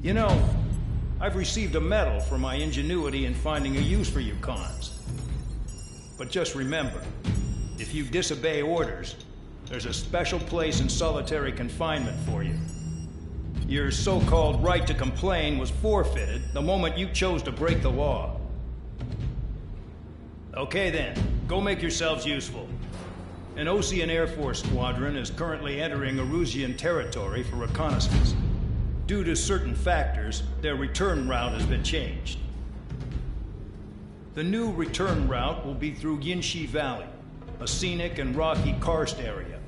You know, I've received a medal for my ingenuity in finding a use for you cons. But just remember, if you disobey orders, there's a special place in solitary confinement for you. Your so-called right to complain was forfeited the moment you chose to break the law. Okay then, go make yourselves useful. An Osean Air Force squadron is currently entering Erusian territory for reconnaissance. Due to certain factors, their return route has been changed. The new return route will be through Yinshi Valley, a scenic and rocky karst area.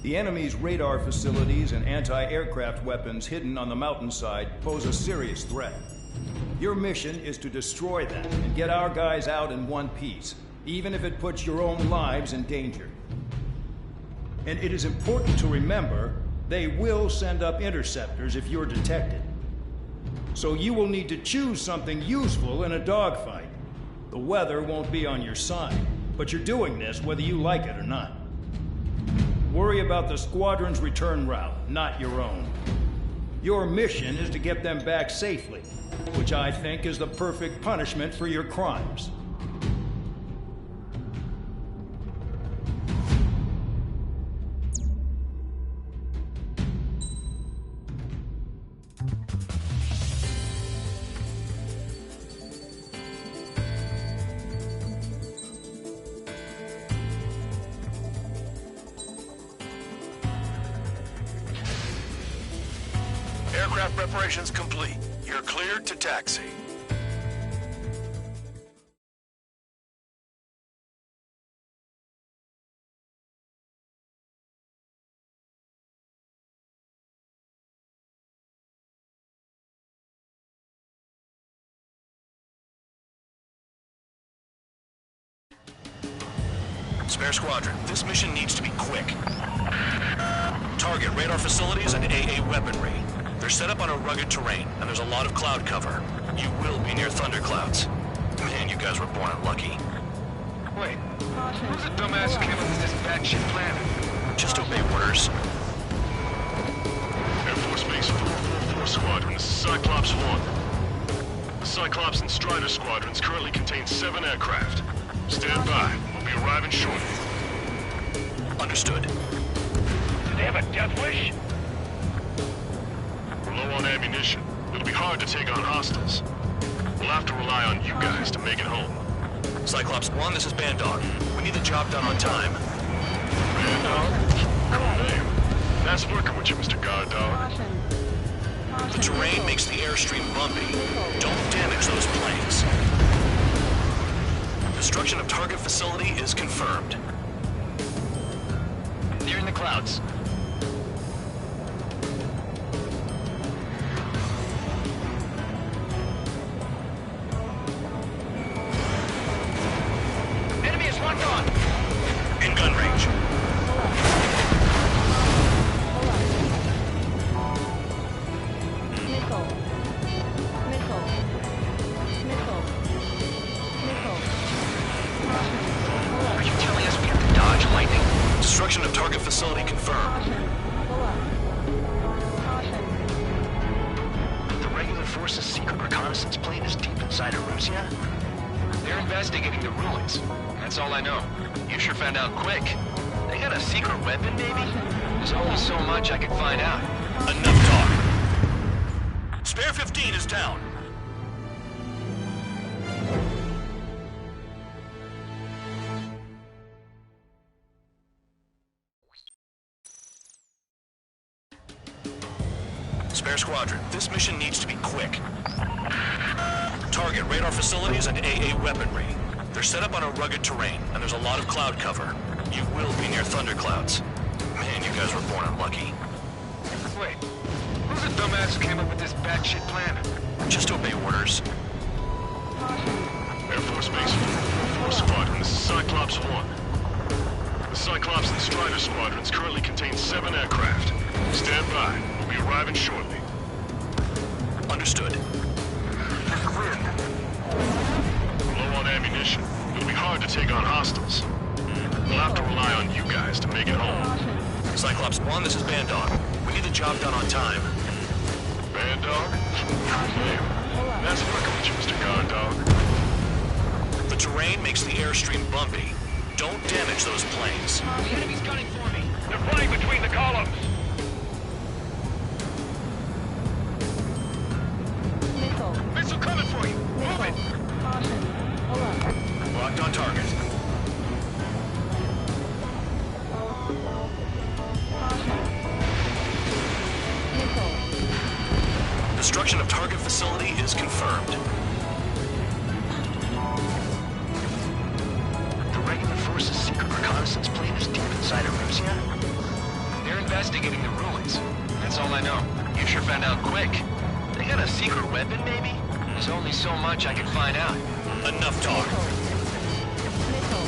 The enemy's radar facilities and anti-aircraft weapons hidden on the mountainside pose a serious threat. Your mission is to destroy them and get our guys out in one piece, even if it puts your own lives in danger. And it is important to remember, they will send up interceptors if you're detected. So you will need to choose something useful in a dogfight. The weather won't be on your side, but you're doing this whether you like it or not. Worry about the squadron's return route, not your own. Your mission is to get them back safely, which I think is the perfect punishment for your crimes. Aircraft preparations complete. You're cleared to taxi. Spare Squadron, this mission needs to be quick. Target radar facilities and AA weaponry. They're set up on a rugged terrain, and there's a lot of cloud cover. You will be near thunderclouds. Man, you guys were born unlucky. Wait, who's the dumbass who came up with this batshit plan? Just obey orders. Air Force Base 444 Squadron, this is Cyclops 1. The Cyclops and Strider squadrons currently contain 7 aircraft. Stand by. We'll be arriving shortly. Understood. Do they have a death wish? We're low on ammunition. It'll be hard to take on hostiles. We'll have to rely on you guys to make it home. Cyclops 1, this is Bandog. We need the job done on time. Bandog? Cool name. Nice working with you, Mr. Guard Dog. The terrain makes the airstream bumpy. Don't damage those planes. Destruction of target facility is confirmed. Nearing the clouds. Enemy is locked on! In gun range. Are you telling us we have to dodge lightning? Destruction of target facility confirmed. The regular force's secret reconnaissance plane is deep inside Erusia? They're investigating the ruins. That's all I know. You sure found out quick. They got a secret weapon, maybe? There's only so much I could find out. Enough talk. Spare 15 is down. Spare Squadron, this mission needs to be quick. Target radar facilities and AA weaponry. They're set up on a rugged terrain, and there's a lot of cloud cover. You will be near thunderclouds. Man, you guys were born unlucky. Wait, who's the dumbass who came up with this batshit plan? Just obey orders. Air Force Base 444 Squadron, this is Cyclops 1. The Cyclops and Strider squadrons currently contain 7 aircraft. Stand by. We'll be arriving shortly. Understood. We're low on ammunition. It'll be hard to take on hostiles. We'll have to rely on you guys to make it home. Cyclops 1, this is Bandog. We need the job done on time. Man dog? That's working with you, Mr. Guard Dog. The terrain makes the airstream bumpy. Don't damage those planes. The enemy's gunning for me. They're flying between the columns. Missile. Missile coming for you. Move it. Caution. Pull up. Locked on target. Caution. Missile. Destruction of target facility is confirmed. The regular force's secret reconnaissance plane is deep inside Erusea. They're investigating the ruins. That's all I know. You sure found out quick. They got a secret weapon, maybe? There's only so much I can find out. Enough talk. Missile.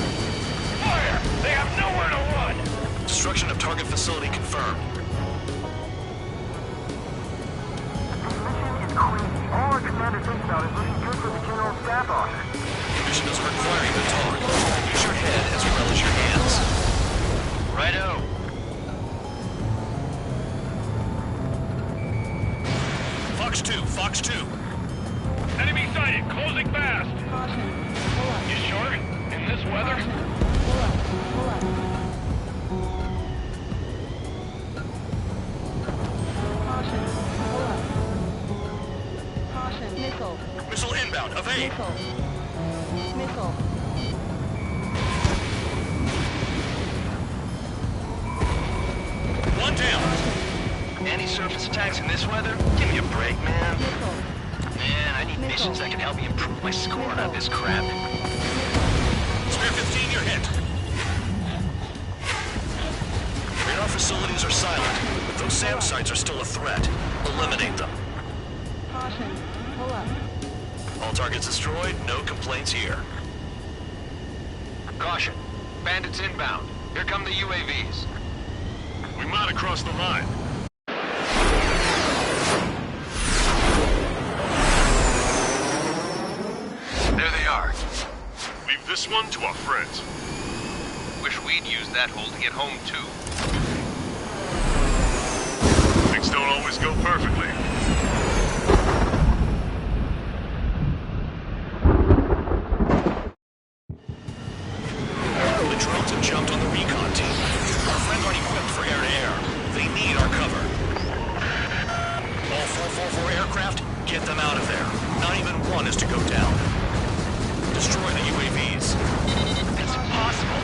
Fire! They have nowhere to run. Destruction of target facility confirmed. All our commander thinks about is looking good for the general staff office. Mission doesn't require you to talk. Use your head as well as your hands. Righto. Fox 2, Fox 2. Enemy sighted. Closing fast. Caution. Pull up. You sure? In this weather? Pull up. Pull up. Caution. Pull up. Caution. Missile. Missile inbound. Evade. Missile. Missile. One down. Any surface attacks in this weather? Give me a break, man. Missile. Man, I need Missile. missions that can help me improve my score, not this crap. Spare 15, you're hit. Radar facilities are silent, but those SAM sites are still a threat. Eliminate them. Caution. Pull up. All targets destroyed, no complaints here. Caution. Bandits inbound. Here come the UAVs. We might have crossed the line. There they are. Leave this one to our friends. Wish we'd used that hole to get home, too. Things don't always go perfectly. The drones have jumped on the recon team. Our friends aren't equipped for air-to-air. They need our cover. All 444 aircraft, get them out of there. Not even one is to go down. Destroy the UAVs. It's impossible.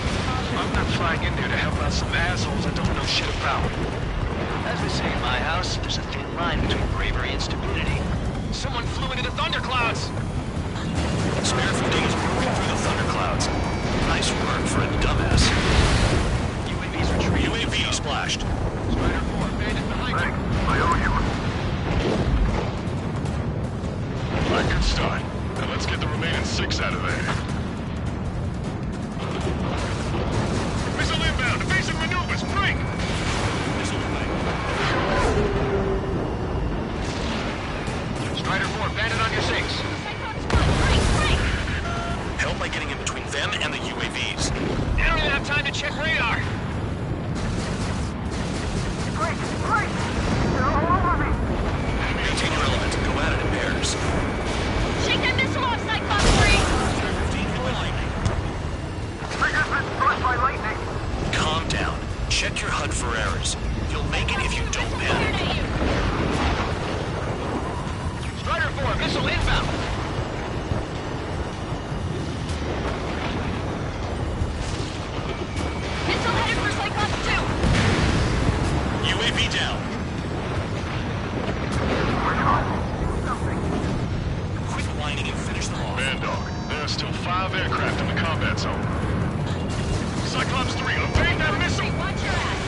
I'm not flying in there to help out some assholes I don't know shit about. As we say in my house, there's a thin line between bravery and stupidity. Someone flew into the thunderclouds! Spare 15 is moving through the thunderclouds. Nice work for a dumbass. UAVs retreat. UAV splashed. Spider 4, bandit behind you. I owe you. All right, good start. Now let's get the remaining 6 out of there. Missile inbound. Evasive maneuvers. Break! Strider 4, bandit on your 6. Help by getting in between them and the UAVs. You don't even have time to check radar. Break! Break! They're all over me! Maintain your element. Go at it in pairs. Shake that missile off, Cyclops 3! Trigger's been struck by lightning! Calm down. Check your HUD for errors. You'll make it if you don't panic. Strider 4, missile inbound. Missile headed for Cyclops 2! UAV down. Quit whining and finish them off. Man dog, there are still 5 aircraft in the combat zone. Cyclops 3, evade that missile! Watch your ass!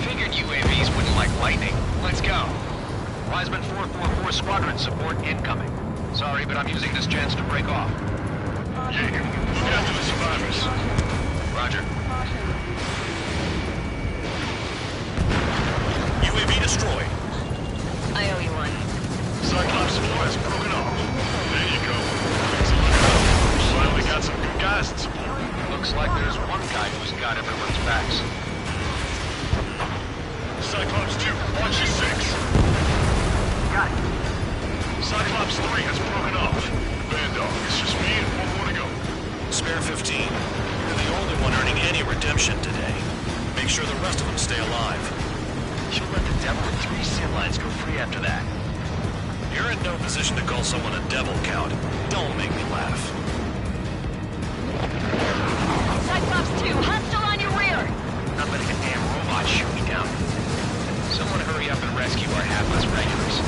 Figured UAVs wouldn't like lightning. Let's go. Wiseman 444 squadron support incoming. Sorry, but I'm using this chance to break off. Jaeger, look after the survivors. Roger. UAV destroyed. I owe you one. Cyclops 4 has broken off. There you go. Excellent. Finally got some good guys in support. Looks like there's one guy who's got everyone's backs. Cyclops 2, watch your 6. Got it. devil and 3 SID lines go free after that. You're in no position to call someone a devil, Count. Don't make me laugh. Cyclops 2, hostile on your rear! Not letting a damn robot shoot me down. Someone hurry up and rescue our hapless regulars.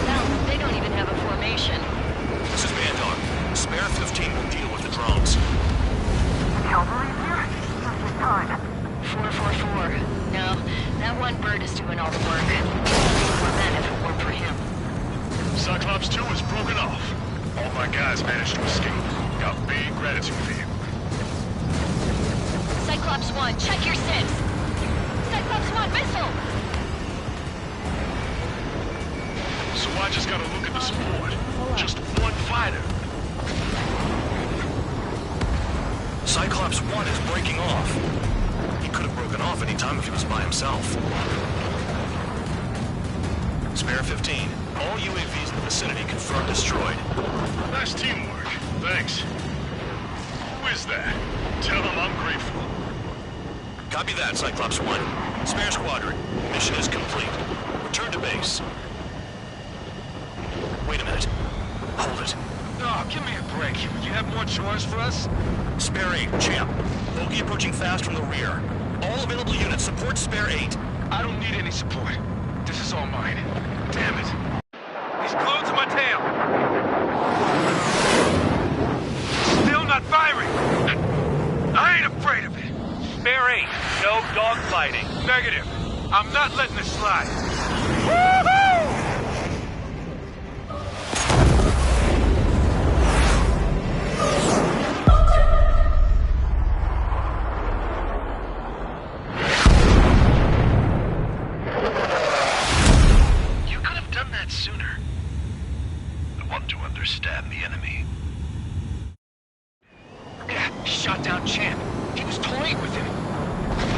Hell, they don't even have a formation. This is Bandog. Spare 15 will deal with the drones. Cavalry here? Just in time. 444. No, that one bird is doing all the work. More men if it weren't for him. Cyclops 2 is broken off. All my guys managed to escape. Got big gratitude for you. Cyclops 1, check your SIDs! Cyclops 1, missile! So I just gotta look at the support. Just one fighter. Cyclops 1 is breaking off. He could have broken off any time if he was by himself. Spare 15. All UAVs in the vicinity confirmed destroyed. Nice teamwork. Thanks. Who is that? Tell him I'm grateful. Copy that, Cyclops 1. Spare squadron. Mission is complete. Return to base. Wait a minute. Hold it. Oh, give me a break. You have more chores for us? Spare 8, champ. Bogey approaching fast from the rear. All available units support Spare 8. I don't need any support. This is all mine. Damn it. He's glued to my tail. Still not firing. I ain't afraid of it. Spare 8, no dogfighting. Negative. I'm not letting this slide. Woohoo! You could have done that sooner. I want to understand the enemy. Yeah, shot down Champ. He was toying with him.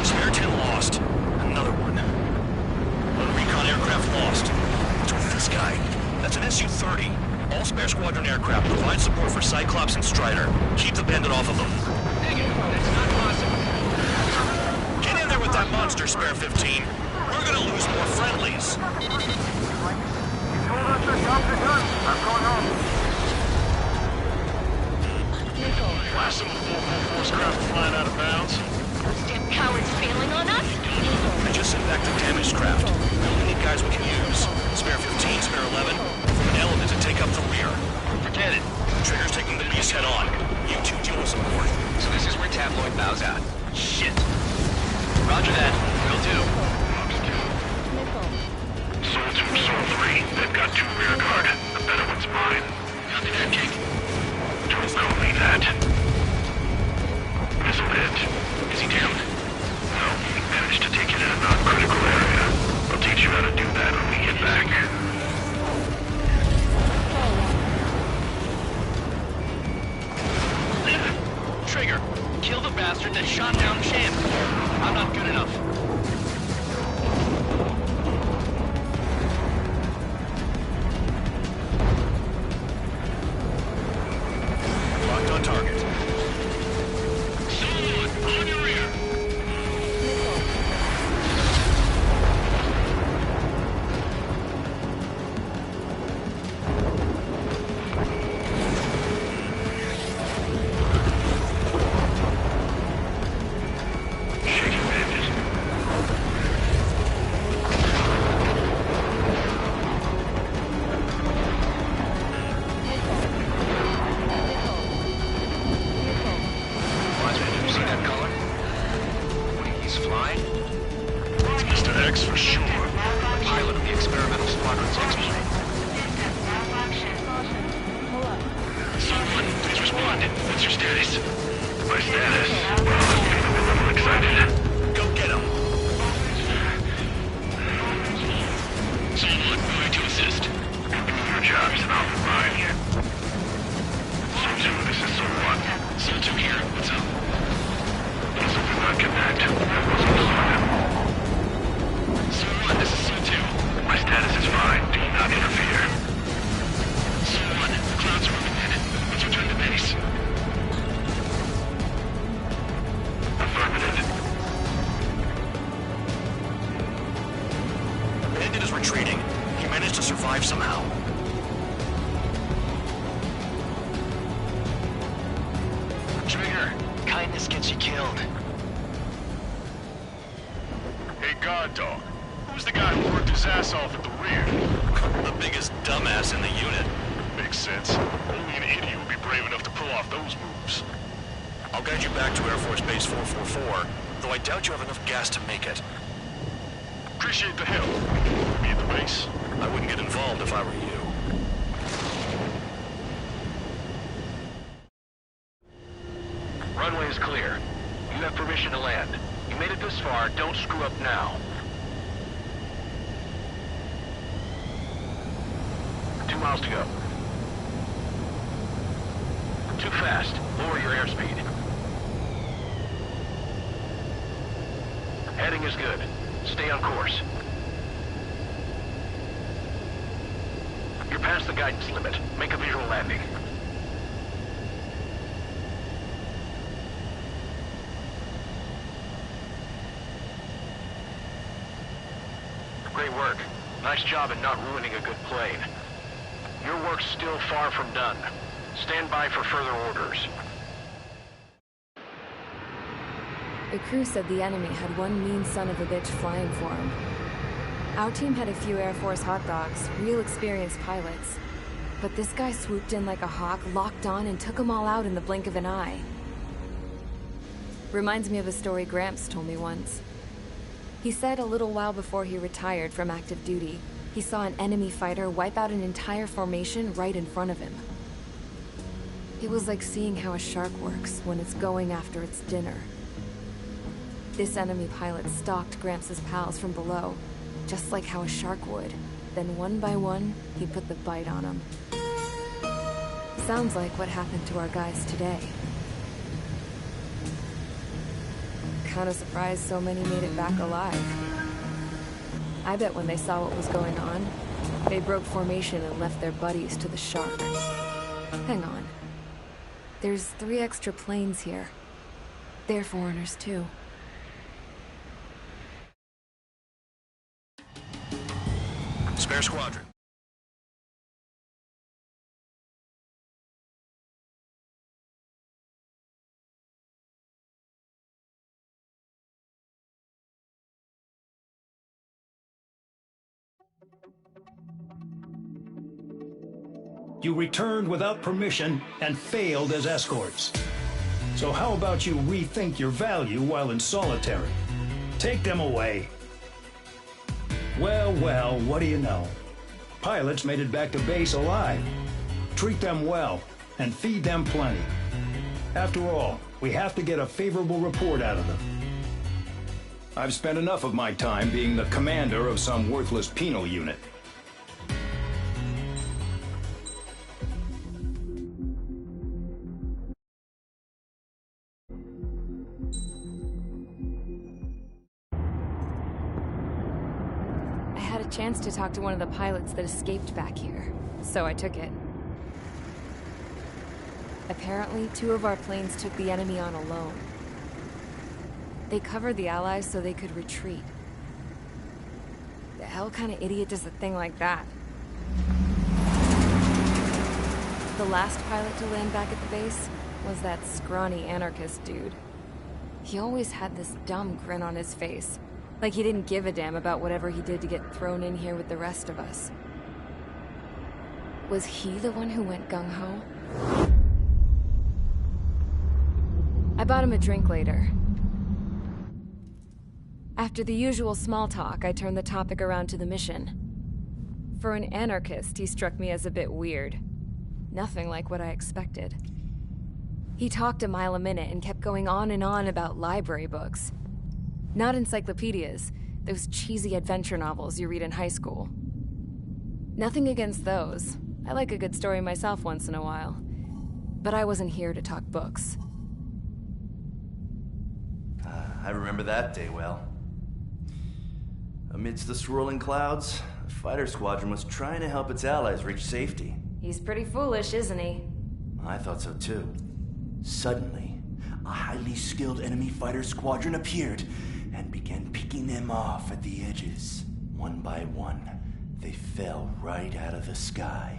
Spare 10 lost. Another one. One recon aircraft lost. What's with this guy? That's an Su-30. All Spare Squadron aircraft provide support for Cyclops and Strider. Keep the bandit off of them. Negative. That's not possible. Get in there with that monster, Spare 15. We're gonna lose more friendlies. You told us the jobs are done. I'm going home. Flash some of 444's craft flying out of bounds. Those damn cowards failing on us? I just sent back the damaged craft. We only need guys we can use. Spare 15, Spare 11, from an element to take up the rear. Forget it. Trigger's taking the beast head on. You two deal with support. So this is where Tabloid bows out. Shit. Roger that. Will do. Soul 2, Soul 3. They've got 2 rear guard. The better one's mine. Copy that, Jake. Don't call me that. Missile hit. Is he down? No, we managed to take it in a non-critical area. I'll teach you how to do that when we get back. Trigger, kill the bastard that shot down Champ. I'm not good enough. Locked on target. Someone, on your rear! Shaking bandit. Wiseman, did you see that color? What, he's flying? It's Mr. X for sure. The pilot of the experimental squadron's X-plane. Pull up. Someone, please respond. What's your status? My status? Well, I'm feeling a little excited. Go get him. Someone, going to assist. Do your jobs and I'll provide. Soul 2, this is Soul 1. Soul 2 here. What's up? Puzzle did not connect. I wasn't on him. Soul 1, this is Soul 2. My status is fine. Do not interfere. Soul 1, the clouds are moving in. Let's return to base. Affirmative. retreating. He managed to survive somehow. Trigger, kindness gets you killed. Hey, guard dog. Who's the guy who worked his ass off at the rear? The biggest dumbass in the unit. Makes sense. Only an idiot would be brave enough to pull off those moves. I'll guide you back to Air Force Base 444, though I doubt you have enough gas to make it. Appreciate the help. Be at the base. I wouldn't get involved if I were you. Runway is clear. You have permission to land. You made it this far, don't screw up now. 2 miles to go. Too fast. Lower your airspeed. Heading is good. Stay on course. You're past the guidance limit. Make a visual landing. Great work. Nice job in not ruining a good plane. Your work's still far from done. Stand by for further orders. The crew said the enemy had one mean son of a bitch flying for him. Our team had a few Air Force hot dogs, real experienced pilots. But this guy swooped in like a hawk, locked on, and took them all out in the blink of an eye. Reminds me of a story Gramps told me once. He said a little while before he retired from active duty, he saw an enemy fighter wipe out an entire formation right in front of him. It was like seeing how a shark works when it's going after its dinner. This enemy pilot stalked Gramps' pals from below, just like how a shark would. Then one by one, he put the bite on them. Sounds like what happened to our guys today. Kinda surprised so many made it back alive. I bet when they saw what was going on, they broke formation and left their buddies to the shark. Hang on. There's 3 extra planes here. They're foreigners too. Spare squadron. You returned without permission and failed as escorts. So how about you rethink your value while in solitary? Take them away. Well, well, what do you know? Pilots made it back to base alive. Treat them well and feed them plenty. After all, we have to get a favorable report out of them. I've spent enough of my time being the commander of some worthless penal unit. I had a chance to talk to one of the pilots that escaped back here, so I took it. Apparently, 2 of our planes took the enemy on alone. They covered the Allies so they could retreat. The hell kind of idiot does a thing like that? The last pilot to land back at the base was that scrawny anarchist dude. He always had this dumb grin on his face, like he didn't give a damn about whatever he did to get thrown in here with the rest of us. Was he the one who went gung-ho? I bought him a drink later. After the usual small talk, I turned the topic around to the mission. For an anarchist, he struck me as a bit weird. Nothing like what I expected. He talked a mile a minute and kept going on and on about library books. Not encyclopedias, those cheesy adventure novels you read in high school. Nothing against those. I like a good story myself once in a while. But I wasn't here to talk books. I remember that day well. Amidst the swirling clouds, the fighter squadron was trying to help its allies reach safety. He's pretty foolish, isn't he? I thought so too. Suddenly, a highly skilled enemy fighter squadron appeared and began picking them off at the edges, one by one. They fell right out of the sky.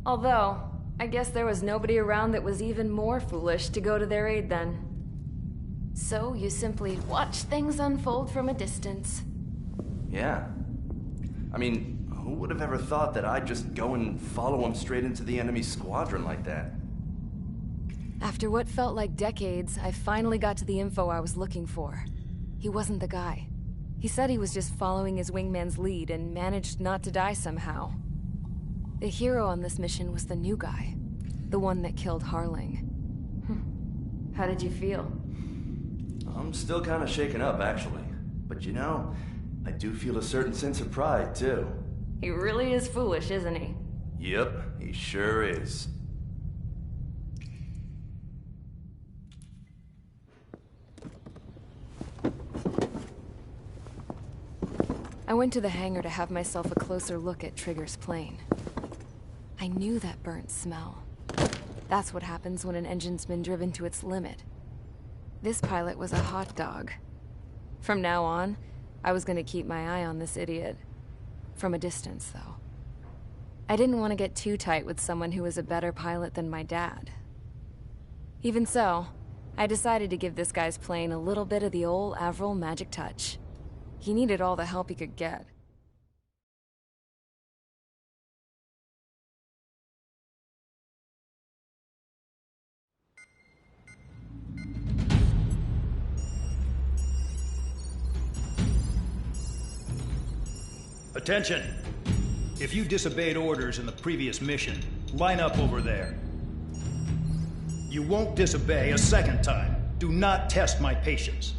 Although, I guess there was nobody around that was even more foolish to go to their aid then. So you simply watch things unfold from a distance. Yeah. I mean, who would have ever thought that I'd just go and follow him straight into the enemy squadron like that? After what felt like decades, I finally got to the info I was looking for. He wasn't the guy. He said he was just following his wingman's lead and managed not to die somehow. The hero on this mission was the new guy. The one that killed Harling. How did you feel? I'm still kind of shaken up, actually. But you know, I do feel a certain sense of pride, too. He really is foolish, isn't he? Yep, he sure is. I went to the hangar to have myself a closer look at Trigger's plane. I knew that burnt smell. That's what happens when an engine's been driven to its limit. This pilot was a hot dog. From now on, I was gonna keep my eye on this idiot. From a distance, though. I didn't want to get too tight with someone who was a better pilot than my dad. Even so, I decided to give this guy's plane a little bit of the old Avril magic touch. He needed all the help he could get. Attention! If you disobeyed orders in the previous mission, line up over there. You won't disobey a second time. Do not test my patience.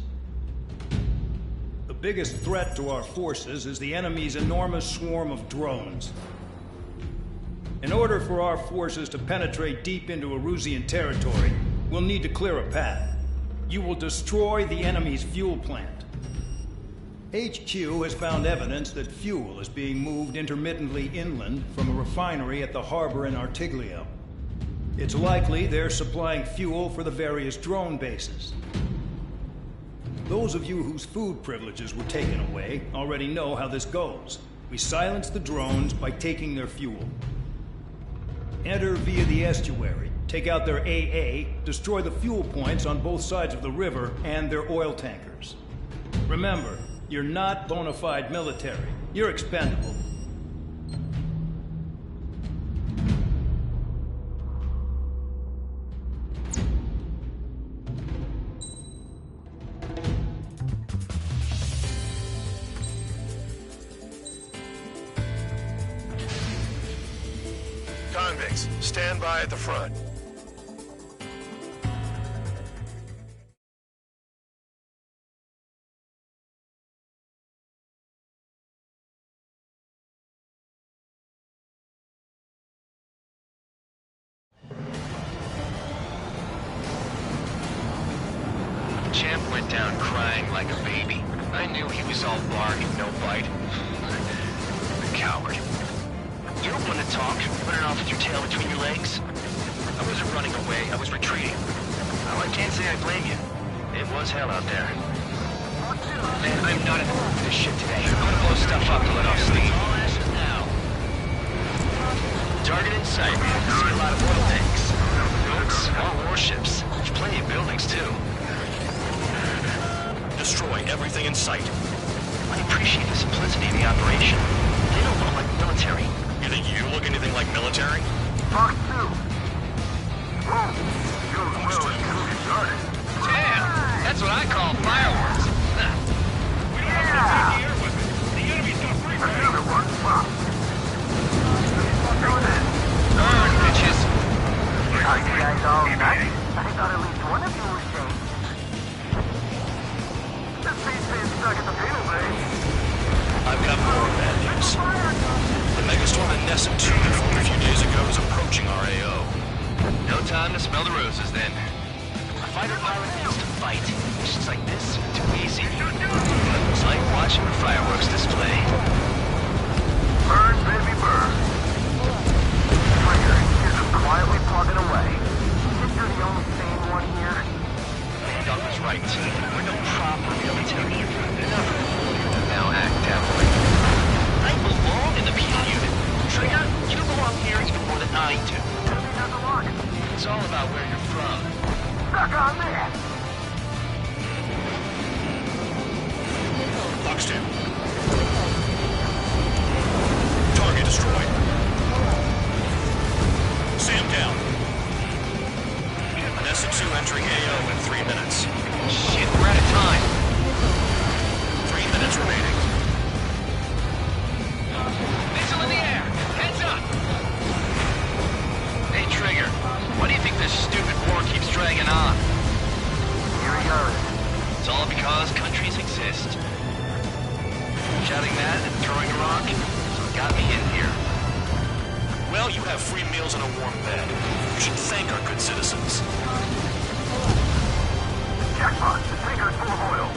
The biggest threat to our forces is the enemy's enormous swarm of drones. In order for our forces to penetrate deep into Erusian territory, we'll need to clear a path. You will destroy the enemy's fuel plant. HQ has found evidence that fuel is being moved intermittently inland from a refinery at the harbor in Artiglio. It's likely they're supplying fuel for the various drone bases. Those of you whose food privileges were taken away already know how this goes. We silence the drones by taking their fuel. Enter via the estuary, take out their AA, destroy the fuel points on both sides of the river and their oil tankers. Remember, you're not bona fide military. You're expendable. Convicts, stand by at the front. Champ went down crying like a baby. I knew he was all bark and no bite. The coward. You don't want to talk, running off with your tail between your legs. I wasn't running away, I was retreating. Well, I can't say I blame you. It was hell out there. Man, I'm not in the mood for this shit today. I'm gonna blow stuff up to let off steam. Target in sight. See a lot of oil tanks. Boats, all warships. There's plenty of buildings, too. Destroy everything in sight. I appreciate the simplicity of the operation. They don't look like military. You think you look anything like military? Fox 2. Whoa. You're well and started. Damn! That's what I call fireworks. We don't have to take the air weapon. The enemy's got free reign. Another one. Wow. Burn, bitches! Are you guys all nice? I thought at least one of you was safe. This beast's being stuck at the fuel bay. I've got more bad news. The megastorm in Nessun 2 that formed a few days ago is approaching our AO. No time to smell the roses, then. A fighter pilot needs to fight. Missions like this are too easy. It's like watching a fireworks display. Burn, baby, burn. Trigger, here's him quietly plugging away. Think you're the only sane one here? Doug was right. We're no proper military. Enough. Now act out. I belong in the Fox 2. Target destroyed. Sam down. Nessa 2 entering AO in 3 minutes. Shit, we're out of time. 3 minutes remaining. Missile in the air! Heads up! Hey, Trigger. Why do you think this stupid war keeps dragging on? Here he goes. It's all because countries exist. Shouting that and throwing a rock got me in here. Well, you have free meals and a warm bed. You should thank our good citizens. Jackpot, the tanker's full of oil.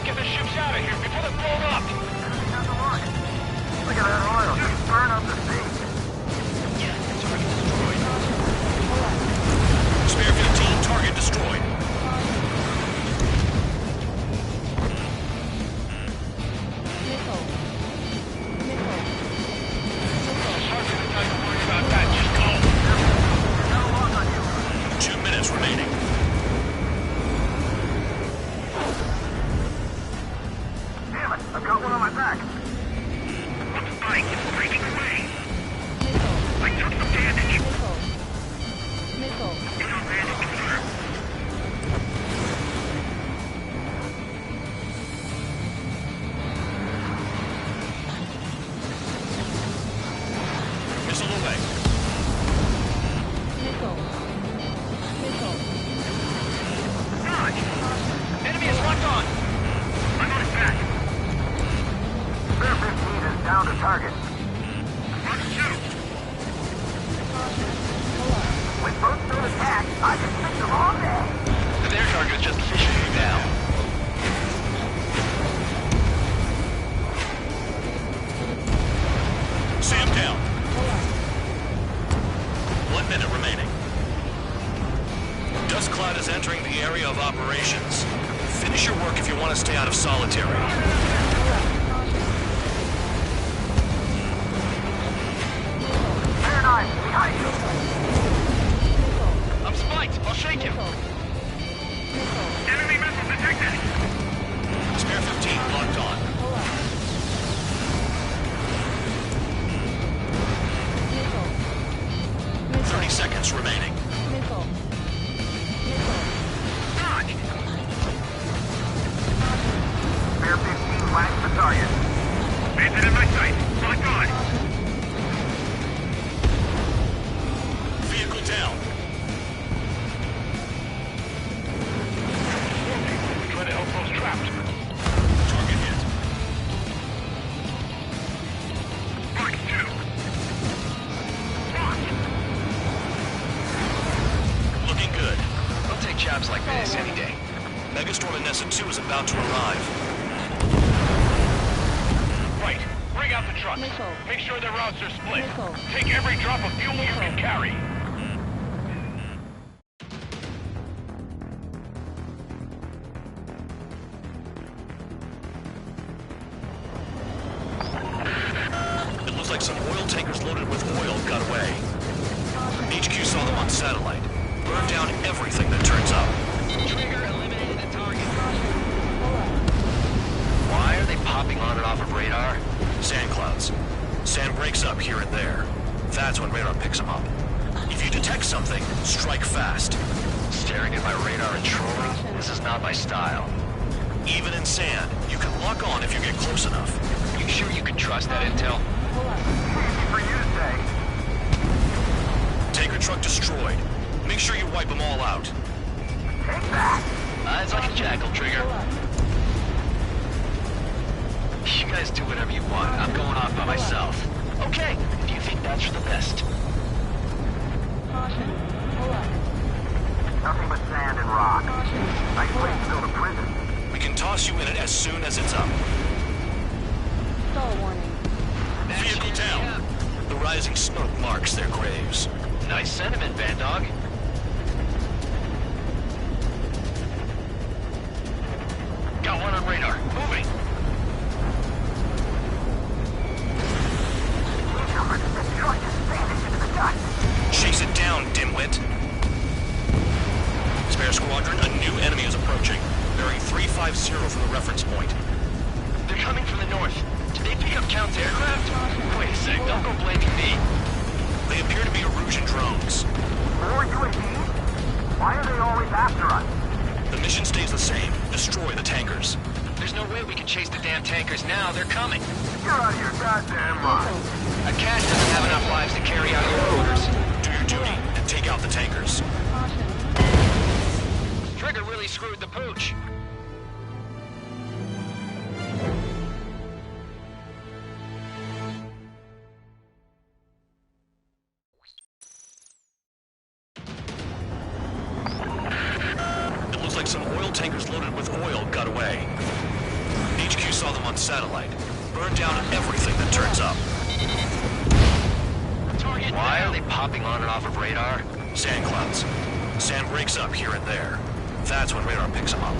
Get the ships out of here before they're blown up. Look at that oil, just burn up the sea. Target destroyed. Spare 15, target destroyed. Missile. Sergeant, don't worry about that. Just go. 2 minutes remaining. Damn it, I've got one on my back. Looks like it's breaking away. I took some damage. Missile. Damage confirmed. Missile away. Missile. Dodge! Enemy is locked on. I'm on his back. Spare 15 is down to target. Fox 2! With both still attacked, I can fix them all day. Their target's just fishing you down. Sam down. 1 minute remaining. Dust Cloud is entering the area of operations. Finish your work if you want to stay out of solitary. Fair knife, behind you. I'm spiked. I'll shake him. Enemy missile detected. Spare 15 locked on. Missile. 30 seconds remaining. Missile. Dodge! Spare 15 whacks the target. Bandit in my sight. Locked on. Vehicle down. Try to help those trapped. Target hit. Fox 2. Fox! Looking good. I'll take jobs like this any day. Megastorm and Nessa 2 is about to arrive. Right. Bring out the trucks. Missile. Make sure their routes are split. Missile. Take every drop of fuel you can carry. It looks like some oil tankers loaded with oil got away. HQ saw them on satellite. Burn down everything that turns up. Trigger eliminated the target. Why are they popping on and off of radar? Sand clouds. Sand breaks up here and there. That's when radar picks them up. If you detect something, strike fast. Staring at my radar and trolling? This is not my style. Even in sand, you can lock on if you get close enough. You sure you can trust that intel? Easy for you to say. Tanker truck destroyed. Make sure you wipe them all out. Take that. Eyes like a jackal, Trigger. You guys do whatever you want. I'm going off by myself. Okay, if you think that's for the best. Caution. Pull up. Nothing but sand and rock. Nice place to build a prison. We can toss you in it as soon as it's up. Stall warning. Vehicle down. The rising smoke marks their graves. Nice sentiment, Bandog. Got one on radar. Moving. Chase it down, dimwit. Spare squadron, a new enemy is approaching. Bearing 357 350 from the reference point. They're coming from the north. Did they pick up Count's aircraft? Wait a sec, don't go blaming me. They appear to be Erusian drones. More UAVs? Why are they always after us? The mission stays the same. Destroy the tankers. There's no way we can chase the damn tankers now. They're coming. You're out of your goddamn mind. A cat doesn't have enough lives to carry out your orders. Do your duty and take out the tankers. Trigger really screwed the pooch. It looks like some oil tankers loaded with oil got away. HQ saw them on satellite. Burned down everything that turns up. Target. Why are they popping on and off of radar? Sand clouds. Sand breaks up here and there. That's when radar picks them up.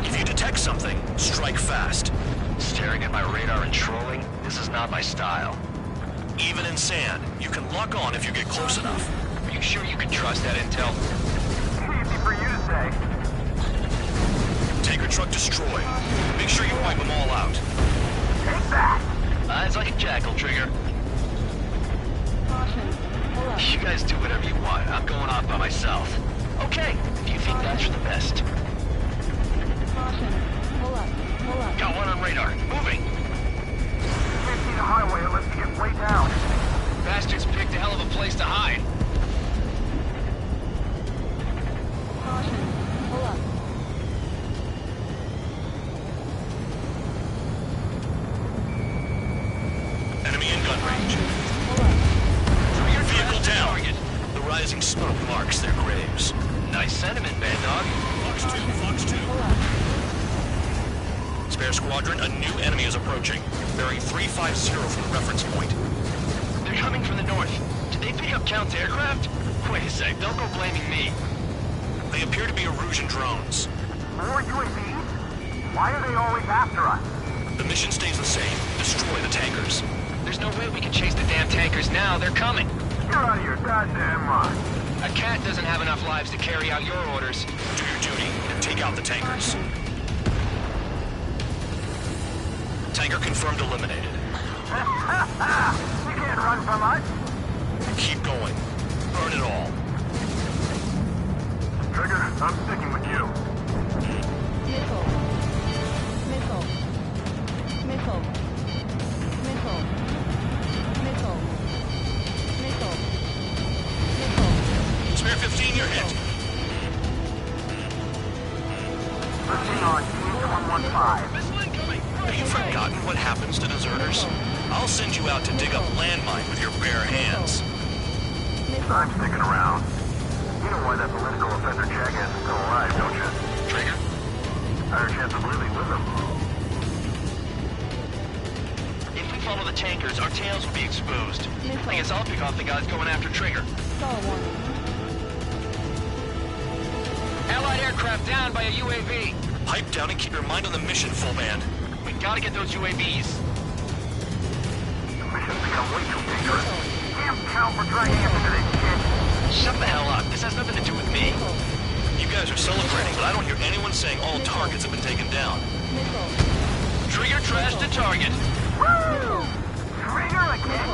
If you detect something, strike fast. Staring at my radar and trolling? This is not my style. Even in sand, you can lock on if you get close enough. Are you sure you can trust that intel? Easy for you to say. Tanker truck destroyed. Make sure you wipe them all out. Take that! Eyes like a jackal, Trigger. You guys do whatever you want. I'm going off by myself. Okay, if you think that's for the best. Got one on radar. Moving. Can't see the highway unless you get way down. Bastards picked a hell of a place to hide. Enemy in gun range. Vehicle down. The rising smoke marks their graves. Nice sentiment, Bad Dog. Fox 2, Fox 2. Spare squadron, a new enemy is approaching. Bearing 350 from the reference point. They're coming from the north. Did they pick up Count's aircraft? Wait a sec, don't go blaming me. They appear to be Erusian drones. More UAVs? Why are they always after us? The mission stays the same. Destroy the tankers. There's no way we can chase the damn tankers now. They're coming. You're out of your goddamn mind. A cat doesn't have enough lives to carry out your orders. Do your duty and take out the tankers. Tanker confirmed eliminated. You can't run from us. Keep going. Burn it all. Trigger, I'm sticking with you. Missile. Missile. Missile. Missile. Missile. Missile. Missile. Spare 15, you're hit. Pushing on Team 115. Missile incoming! Have you forgotten what happens to deserters? I'll send you out to dig up landmine with your bare hands. I'm sticking around. You know why that political offender Jack is still alive, don't you? Trigger? Higher chance of living with him. If we follow the tankers, our tails will be exposed. I guess I'll pick off the guys going after Trigger. Star warning. Allied aircraft down by a UAV. Pipe down and keep your mind on the mission, full band. We gotta get those UAVs. The mission's become way too dangerous. Damn cow for dragging us into this shit. Shut the hell up. This has nothing to do with me. You guys are celebrating, but I don't hear anyone saying all targets have been taken down. Missile. Trigger trashed the target. Woo! Trigger again?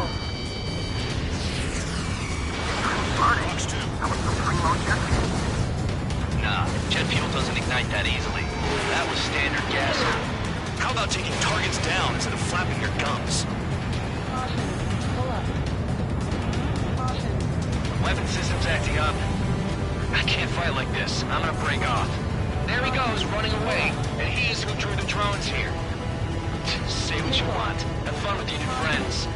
Burning. Fox 2. That was some primo jet fuel. Nah, jet fuel doesn't ignite that easily. That was standard gas. How about taking targets down instead of flapping your gums? Caution. Pull up. Caution. Weapon system's acting up. I can't fight like this. I'm gonna break off. There he goes, running away. And he's who drew the drones here. Say what you want. Have fun with your new friends.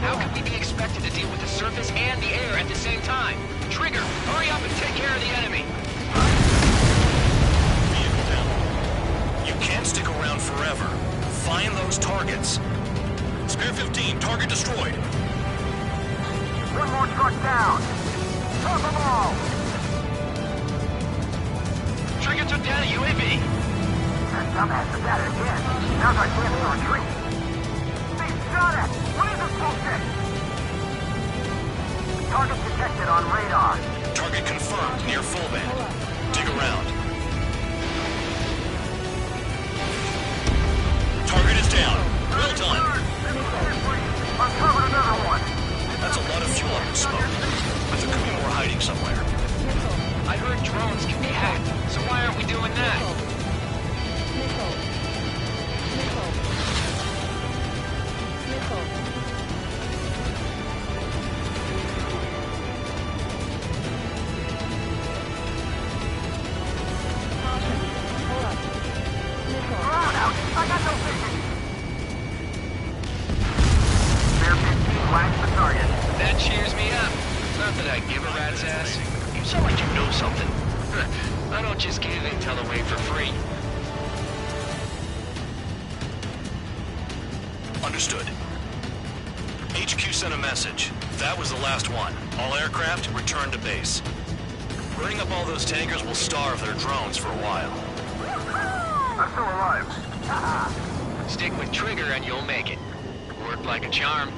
How can we be expected to deal with the surface and the air at the same time? Trigger, hurry up and take care of the enemy. Vehicle down. You can't stick around forever. Find those targets. Spare 15, target destroyed. One more truck down. Drop them all. Trigger took down a UAV. That dumbass is at it again. Now's our chance to retreat. They shot it! What is this bullshit? Target detected on radar. Target confirmed near full band. Dig around. I got no vision. Bear 15 blanks the target. That cheers me up. Not that I give a rat's ass. You sound like you know something. I don't just give intel away for free. Understood. HQ sent a message. That was the last one. All aircraft, return to base. Burning up all those tankers will starve their drones for a while. I'm still alive. Stick with Trigger and you'll make it. Worked like a charm.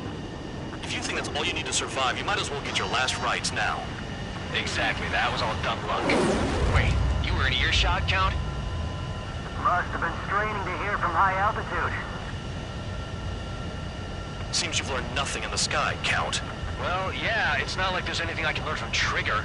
If you think that's all you need to survive, you might as well get your last rites now. Exactly, that was all dumb luck. Wait, you were in earshot, Count? Must have been straining to hear from high altitude. Seems you've learned nothing in the sky, Count. Well, yeah, it's not like there's anything I can learn from Trigger.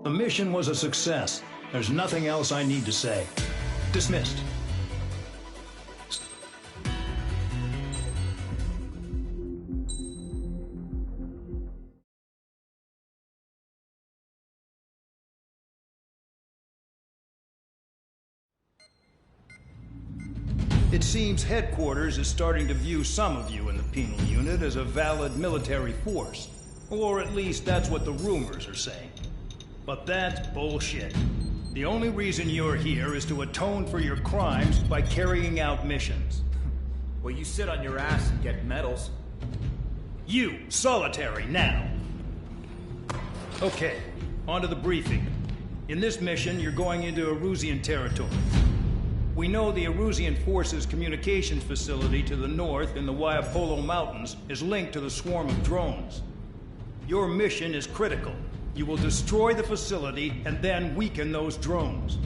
The mission was a success. There's nothing else I need to say. Dismissed. It seems headquarters is starting to view some of you in the penal unit as a valid military force. Or at least that's what the rumors are saying. But that's bullshit. The only reason you're here is to atone for your crimes by carrying out missions. Well, you sit on your ass and get medals. You, solitary, now. Okay, on to the briefing. In this mission, you're going into Erusian territory. We know the Erusian Forces communications facility to the north in the Waiapolo Mountains is linked to the swarm of drones. Your mission is critical. You will destroy the facility and then weaken those drones.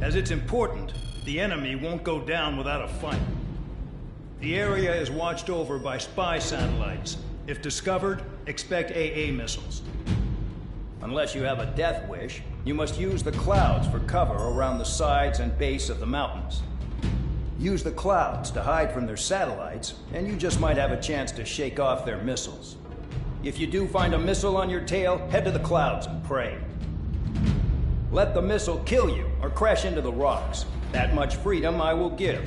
As it's important, the enemy won't go down without a fight. The area is watched over by spy satellites. If discovered, expect AA missiles. Unless you have a death wish, you must use the clouds for cover around the sides and base of the mountains. Use the clouds to hide from their satellites, and you just might have a chance to shake off their missiles. If you do find a missile on your tail, head to the clouds and pray. Let the missile kill you or crash into the rocks. That much freedom I will give.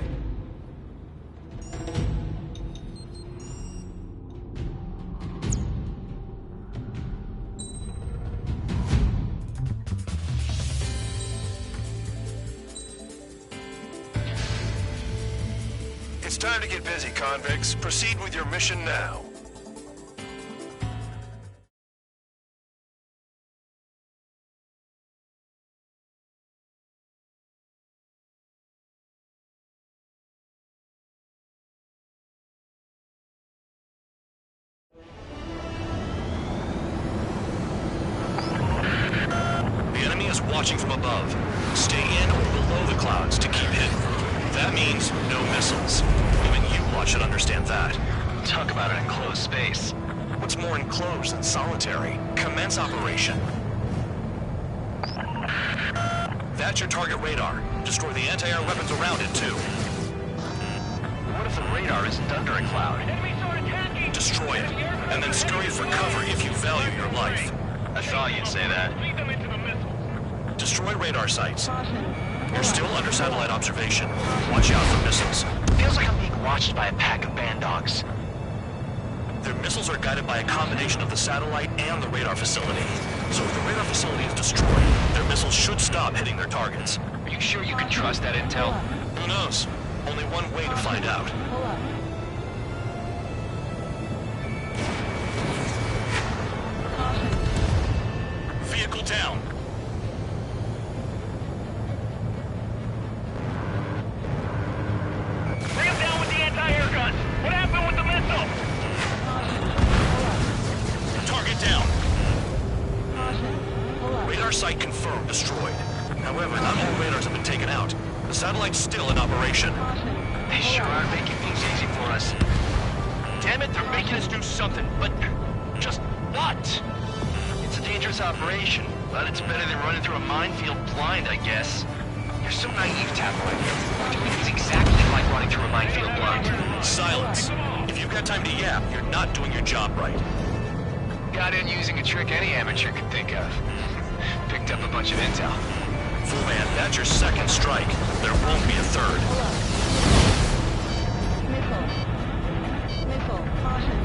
It's time to get busy, convicts. Proceed with your mission now. Watching from above. Stay in or below the clouds to keep hidden. That means no missiles. Even you lot should understand that. Talk about an enclosed space. What's more enclosed than solitary? Commence operation. That's your target radar. Destroy the anti-air weapons around it, too. What if the radar isn't under a cloud? Destroy it, and then scurry for cover if you value your life. I thought you'd say that. Destroy radar sites. You're still under satellite observation. Watch out for missiles. Feels like I'm being watched by a pack of band dogs. Their missiles are guided by a combination of the satellite and the radar facility. So if the radar facility is destroyed, their missiles should stop hitting their targets. Are you sure you can trust that intel? Who knows? Only one way to find out. Vehicle down. Site confirmed destroyed. However, not all radars have been taken out. The satellite's still in operation. They sure are making things easy for us. Damn it, they're making us do something, but just what? It's a dangerous operation, but it's better than running through a minefield blind, I guess. You're so naive, Tabloid. We're doing things exactly like running through a minefield blind. Silence. If you've got time to yap, you're not doing your job right. Got in using a trick any amateur could think of. Picked up a bunch of intel. Full man, that's your second strike. There won't be a third. Missile. Missile. Caution.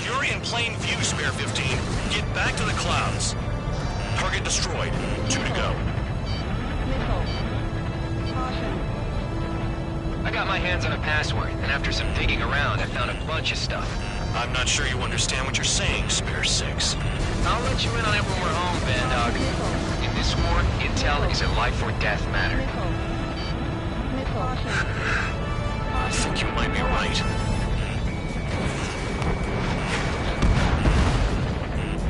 You're in plain view, Spare 15. Get back to the clouds. Target destroyed. 2 to go. Missile. Caution. I got my hands on a password, and after some digging around, I found a bunch of stuff. I'm not sure you understand what you're saying, Spare 6. I'll let you in on it when we're home, Bandog. In this war, intel is a life or death matter. Missile. Missile. I think you might be right.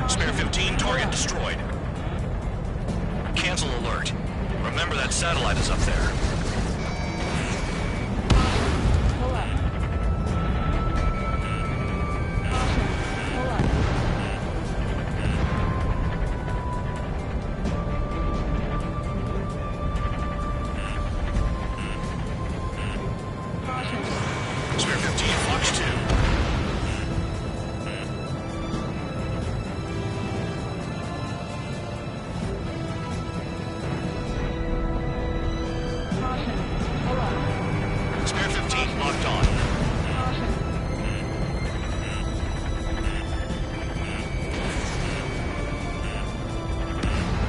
Spare 15, target destroyed. Cancel alert. Remember that satellite is up there. Pull up. Caution. Pull up. Caution. Spare 15, Fox 2. Caution. Pull up. Spare 15, locked on. Caution.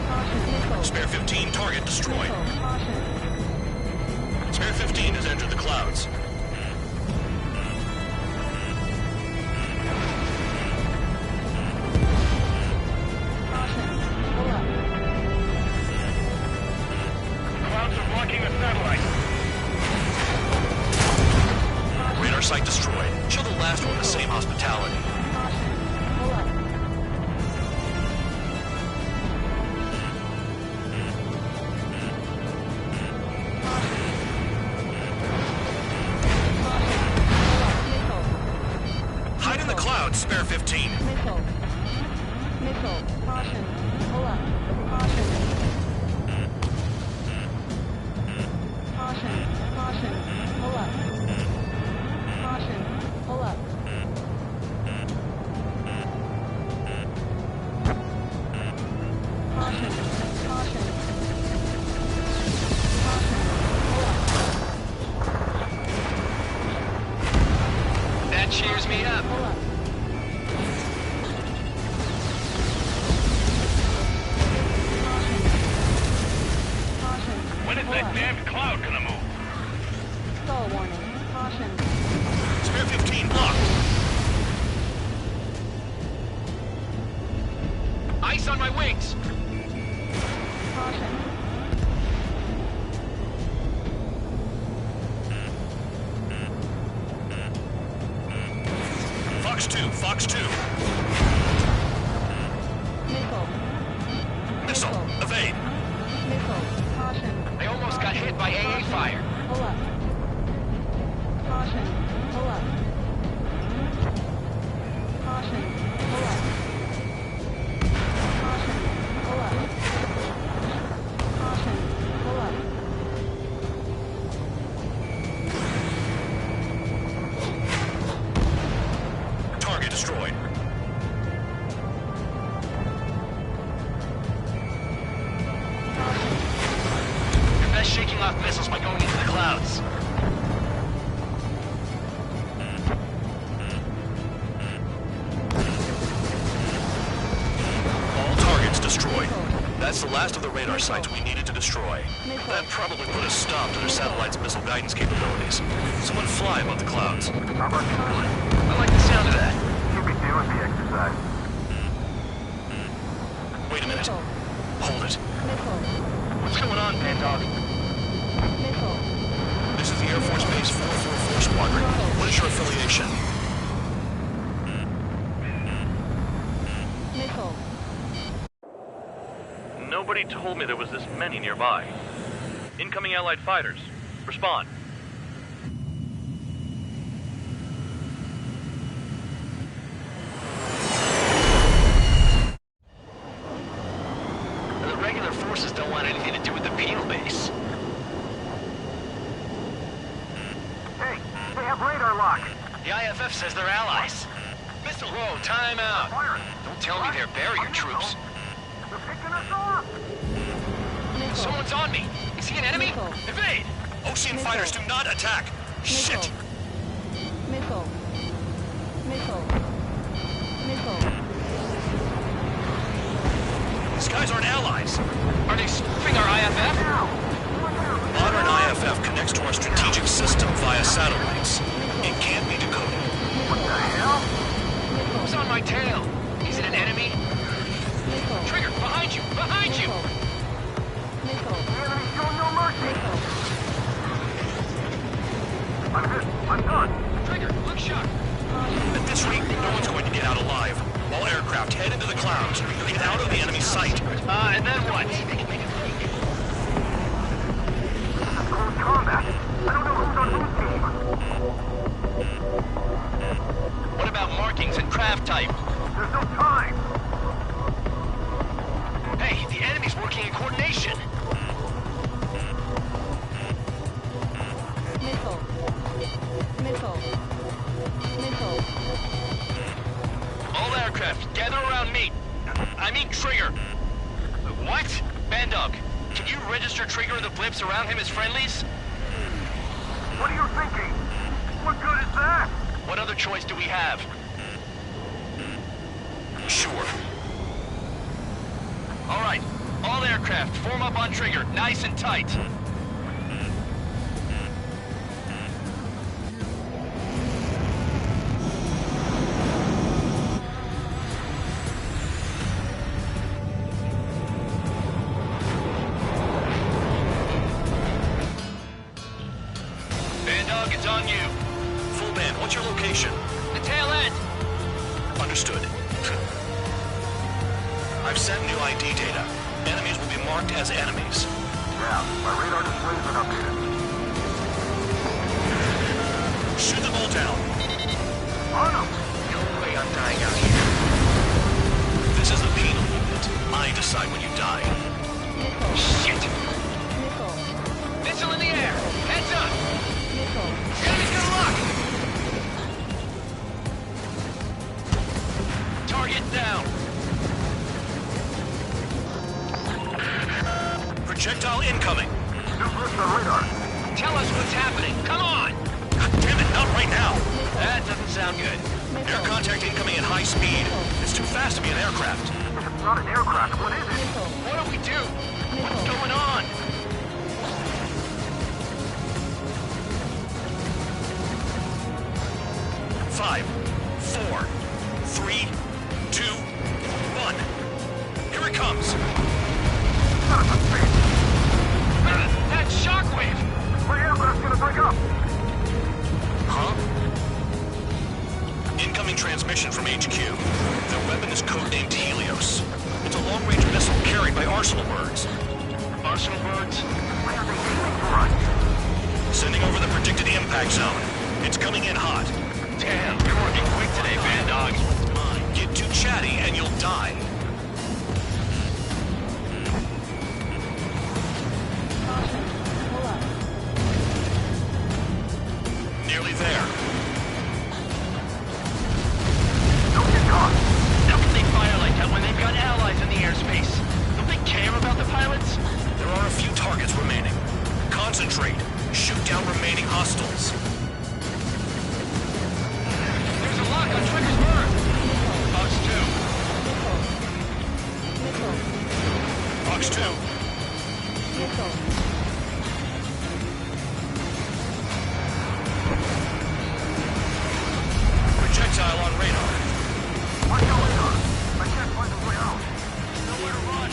Caution. Missile. Spare 15, target destroyed. Missile. Caution. Spare 15 has entered the clouds. Caution. Pull up. Clouds are blocking the satellite. Radar site destroyed. Show the last one the same hospitality. Caution. Pull up. Hide in the clouds, Spare 15. Missile. Missile. Caution. Pull up. Caution. Caution. Caution. Pull up. Caution. Pull up. Caution. Caution. Caution. Pull up. That cheers me up. Pull up. Caution. When is Pull that up. damned cloud gonna move? Skull warning. Caution. Spare 15 blocked. Ice on my wings. Caution. Fox 2, Fox 2. Missile. Missile, evade. Missile. Caution. I almost got hit by AA fire. Pull up. Caution. Pull up. Caution. Pull up. Caution. Pull up. Caution. Pull up. Target destroyed. You're best shaking off missiles by going into the clouds. All targets destroyed. That's the last of the radar sites we needed to destroy. That probably put a stop to their satellite's missile guidance capabilities. Someone fly above the clouds. I like the sound of that. You'll be doing the exercise. Wait a minute. Missile. Hold it. Missile. What's going on, Bandog? Missile. This is the Air Force Base 444 Squadron. What is your affiliation? Missile. Nobody told me there was this many nearby. Incoming Allied fighters. Respond. The regular forces don't want anything to do with the penal base. Hey, they have radar lock. The IFF says they're allies. Missile, whoa, time out. Don't tell me they're barrier troops. They're picking us off. Someone's on me. Is he an enemy? Missile. Evade! Ocean fighters do not attack! Shit! Missile. Missile. Missile. These guys aren't allies! Are they spoofing our IFF? Modern IFF connects to our strategic system via satellites. It can't be decoded. Who's on my tail? Is it an enemy? Missile. Trigger, behind you! Behind you! Missile. The enemy's showing no mercy. I'm hit. I'm done. Trigger, look sharp. At this rate, no one's going to get out alive. All aircraft head into the clouds. Get out of the enemy's sight. And then what? Close combat. I don't know who's on whose team. What about markings and craft type? There's no time. Hey, the enemy's working in coordination. Missile. Missile. Missile. All aircraft, gather around me. I mean Trigger. What? Bandog, can you register Trigger and the blips around him as friendlies? What are you thinking? What good is that? What other choice do we have? Sure. All right, all aircraft, form up on Trigger, nice and tight. Bandog, it's on you. Full band, what's your location? The tail end. Understood. I've sent new ID data. Enemies will be marked as enemies. Yeah, my radar display's been updated. Shoot them all down. On them! No way I'm dying out here. This is the penal unit. I decide when you die. Shit! Missile. Missile in the air! Heads up! Missile. Enemy's gonna lock! Target down! Projectile incoming. New burst on radar. Tell us what's happening! Come on! God damn it, not right now. That doesn't sound good. Air contact incoming at high speed. It's too fast to be an aircraft. If it's not an aircraft, what is it? Missile. What do we do? What's going on? Five, four, three, two, one. Here it comes. Son of a bitch! That shockwave! My aircraft's gonna break up! Huh? Incoming transmission from HQ. Their weapon is codenamed Helios. It's a long-range missile carried by Arsenal birds. Arsenal birds? Why are they aiming for us? Sending over the predicted impact zone. It's coming in hot. Damn, you're working quick today, Bandog. Get too chatty and you'll die. Caution. Pull up. Nearly there. Don't get caught! How can they fire like that when they've got allies in the airspace? Don't they care about the pilots? There are a few targets remaining. Concentrate. Shoot down remaining hostiles. There's a lock on Trigger's bird. Fox 2. Missile. Fox 2. Missile. Projectile on radar. Watch your radar! I can't find a way out! Nowhere to run.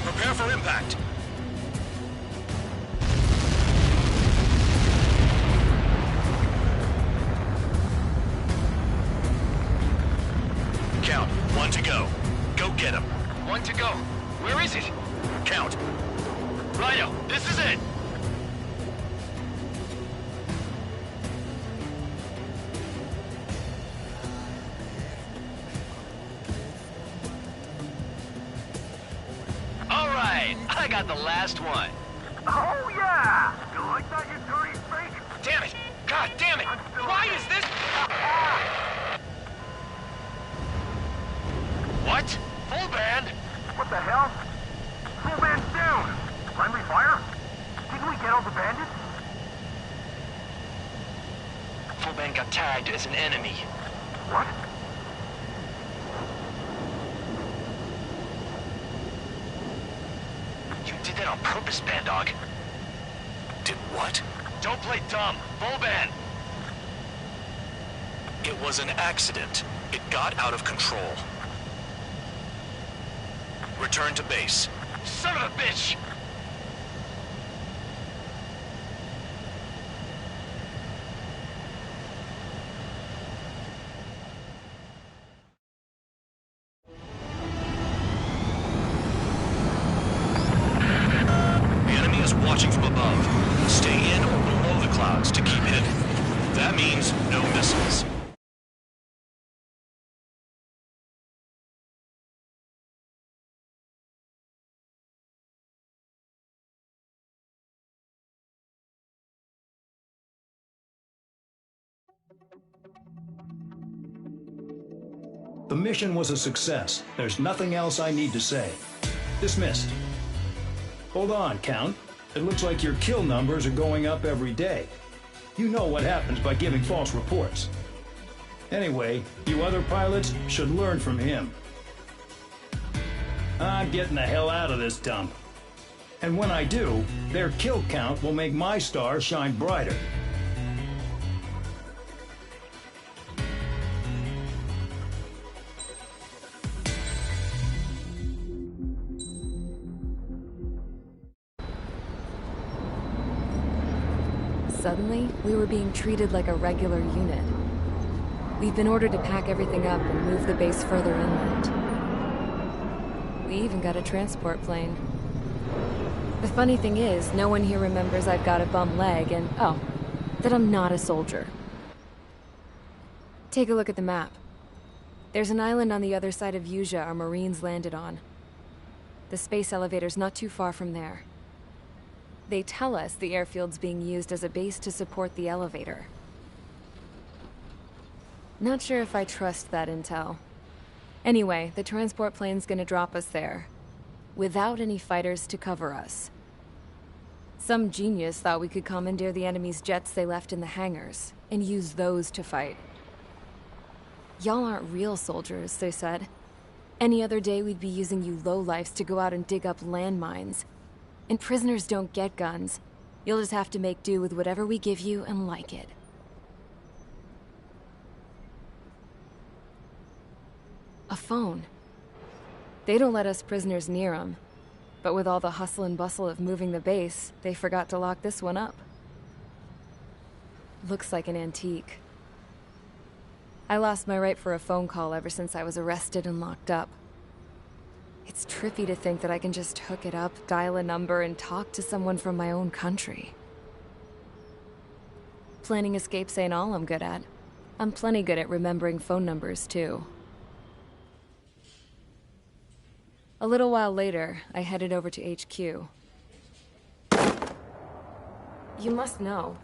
Prepare for impact. Count. 1 to go. Go get him. 1 to go. Where is it? Count. Rhino, this is it! Alright, I got the last one. Oh, yeah! You like that, you dirty freak? Damn it! God damn it! Why is this? What? Full band? What the hell? Full band's down! Friendly fire? Didn't we get all the bandits? Full band got tagged as an enemy. What? You did that on purpose, Band Dog. Did what? Don't play dumb. Full band. It was an accident. It got out of control. Return to base. Son of a bitch! The enemy is watching from above. Stay in or below the clouds to keep hidden. That means no missiles. The mission was a success. There's nothing else I need to say. Dismissed. Hold on, Count. It looks like your kill numbers are going up every day. You know what happens by giving false reports. Anyway, you other pilots should learn from him. I'm getting the hell out of this dump. And when I do, their kill count will make my star shine brighter. Suddenly, we were being treated like a regular unit. We've been ordered to pack everything up and move the base further inland. We even got a transport plane. The funny thing is, no one here remembers I've got a bum leg and, oh, that I'm not a soldier. Take a look at the map. There's an island on the other side of Usea our Marines landed on. The space elevator's not too far from there. They tell us the airfield's being used as a base to support the elevator. Not sure if I trust that intel. Anyway, the transport plane's gonna drop us there, without any fighters to cover us. Some genius thought we could commandeer the enemy's jets they left in the hangars, and use those to fight. Y'all aren't real soldiers, they said. Any other day we'd be using you lowlifes to go out and dig up landmines. And prisoners don't get guns. You'll just have to make do with whatever we give you and like it. A phone. They don't let us prisoners near them. But with all the hustle and bustle of moving the base, they forgot to lock this one up. Looks like an antique. I lost my right for a phone call ever since I was arrested and locked up. It's trippy to think that I can just hook it up, dial a number, and talk to someone from my own country. Planning escapes ain't all I'm good at. I'm plenty good at remembering phone numbers, too. A little while later, I headed over to HQ. You must know.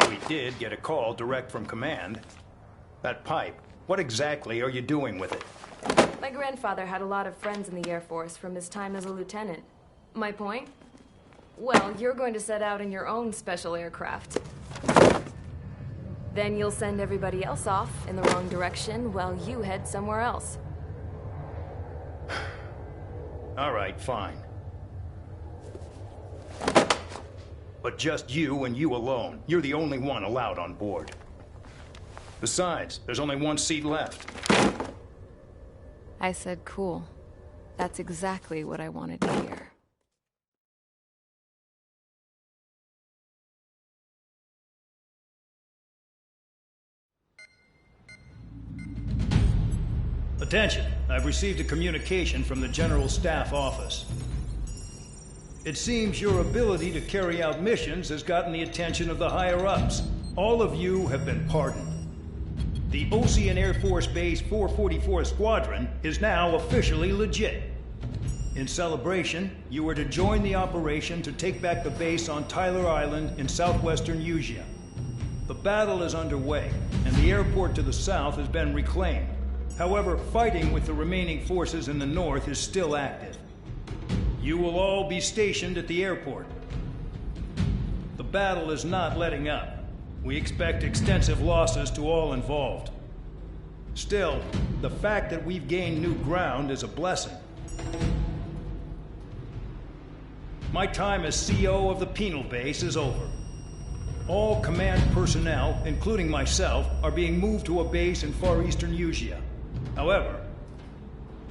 We did get a call direct from command. That pipe, what exactly are you doing with it? My grandfather had a lot of friends in the Air Force from his time as a lieutenant. My point? Well, you're going to set out in your own special aircraft. Then you'll send everybody else off in the wrong direction while you head somewhere else. All right, fine. But just you and you alone. You're the only one allowed on board. Besides, there's only one seat left. I said cool. That's exactly what I wanted to hear. Attention, I've received a communication from the General Staff Office. It seems your ability to carry out missions has gotten the attention of the higher-ups. All of you have been pardoned. The Ocean Air Force Base 444 Squadron is now officially legit. In celebration, you are to join the operation to take back the base on Tyler Island in southwestern Usea. The battle is underway, and the airport to the south has been reclaimed. However, fighting with the remaining forces in the north is still active. You will all be stationed at the airport. The battle is not letting up. We expect extensive losses to all involved. Still, the fact that we've gained new ground is a blessing. My time as CO of the Penal Base is over. All command personnel, including myself, are being moved to a base in far eastern Usea. However,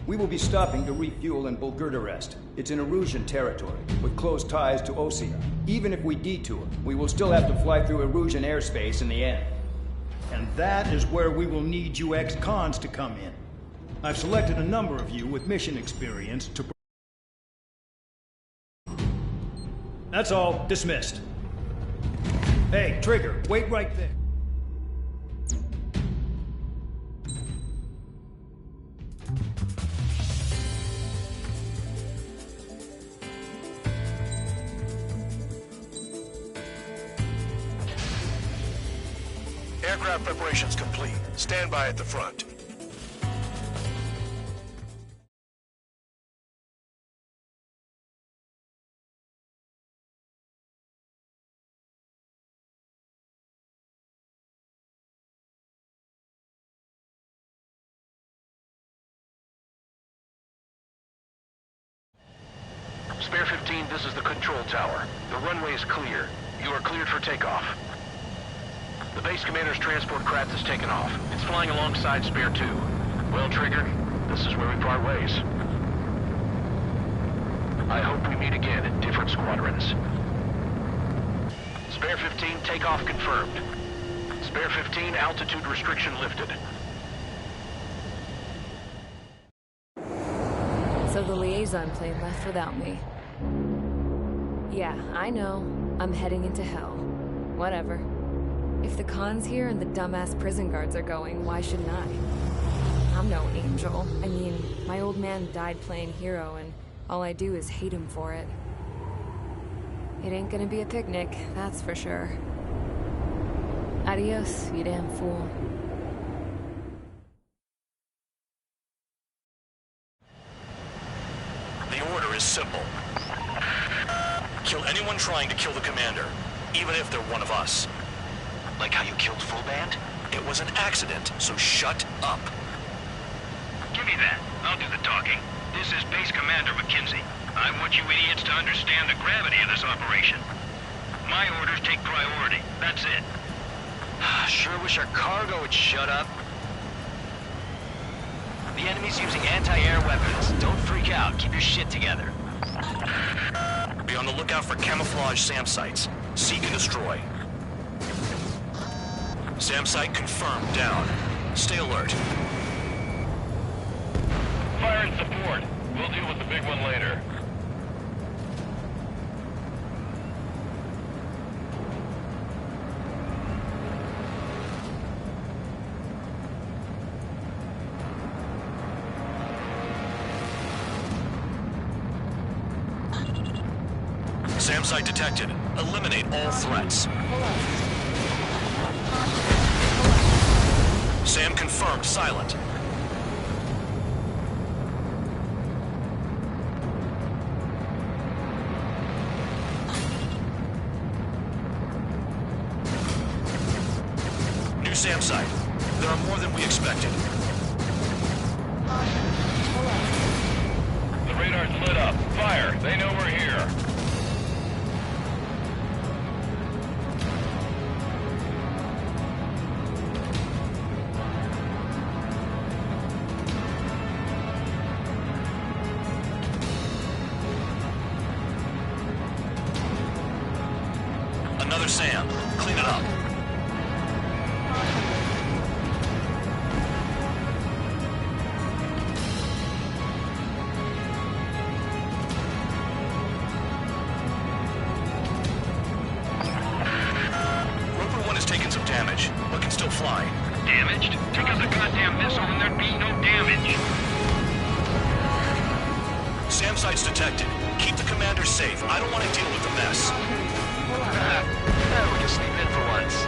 we will be stopping to refuel in Bulgurdarest. It's in Erusian territory, with close ties to Osea. Even if we detour, we will still have to fly through Erusian airspace in the end. And that is where we will need you ex-cons to come in. I've selected a number of you with mission experience to... That's all. Dismissed. Hey, Trigger, wait right there. Aircraft preparations complete. Stand by at the front. Spare 15, this is the control tower. The runway is clear. You are cleared for takeoff. The base commander's transport craft has taken off. It's flying alongside Spare 2. Well, Trigger, this is where we part ways. I hope we meet again in different squadrons. Spare 15, takeoff confirmed. Spare 15, altitude restriction lifted. So the liaison plane left without me. Yeah, I know. I'm heading into hell. Whatever. If the con's here and the dumbass prison guards are going, why shouldn't I? I'm no angel. I mean, my old man died playing hero, and all I do is hate him for it. It ain't gonna be a picnic, that's for sure. Adios, you damn fool. The order is simple. Kill anyone trying to kill the commander, even if they're one of us. Like how you killed Full Band? It was an accident, so shut up. Give me that. I'll do the talking. This is Base Commander McKenzie. I want you idiots to understand the gravity of this operation. My orders take priority. That's it. Sure wish our cargo would shut up. The enemy's using anti-air weapons. Don't freak out. Keep your shit together. Be on the lookout for camouflage SAM sites. Seek and destroy. SAM site confirmed down. Stay alert. Fire and support. We'll deal with the big one later. SAM site detected. Eliminate all threats. SAM confirmed silent. New SAM site. There are more than we expected. The radar's lit up. Fire. They know we're here. Another SAM. Clean it up. sites detected. Keep the commander safe. I don't want to deal with the mess. We can sleep in for once.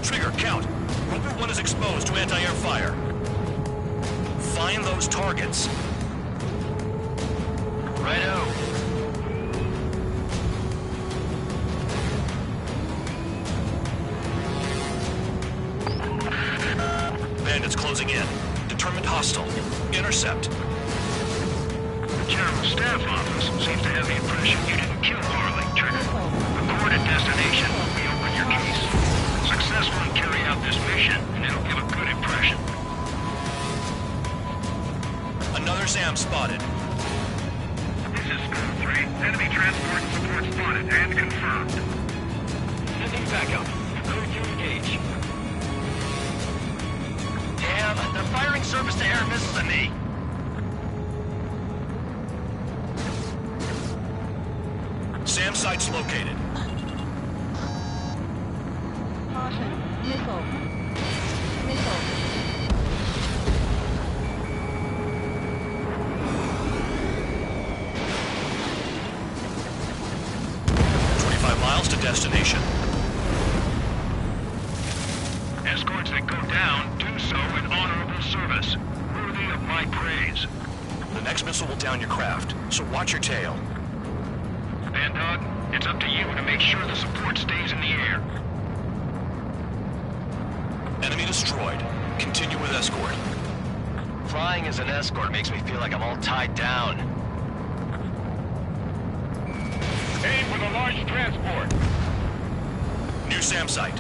Trigger, count. Rover 1 is exposed to anti-air fire. Find those targets. Righto. Bandits closing in. Determined hostile. Intercept. The General Staff Office seems to have the impression you didn't kill Harley, Trigger. Report at destination. We open your case. Successful and carry out this mission, and it'll give a good impression. Another SAM spotted. This is School 3. Enemy transport support spotted and confirmed. Sending backup. Clear to engage. Damn, they're firing surface-to-air missiles at me. SAM sites located. Caution. Missile. Missile. Miles to destination. Escorts that go down do so in honorable service, worthy of my praise. The next missile will down your craft, so watch your tail. Bandog, it's up to you to make sure the support stays in the air. Enemy destroyed. Continue with escort. Flying as an escort makes me feel like I'm all tied down. Aim for the large transport. New SAM site.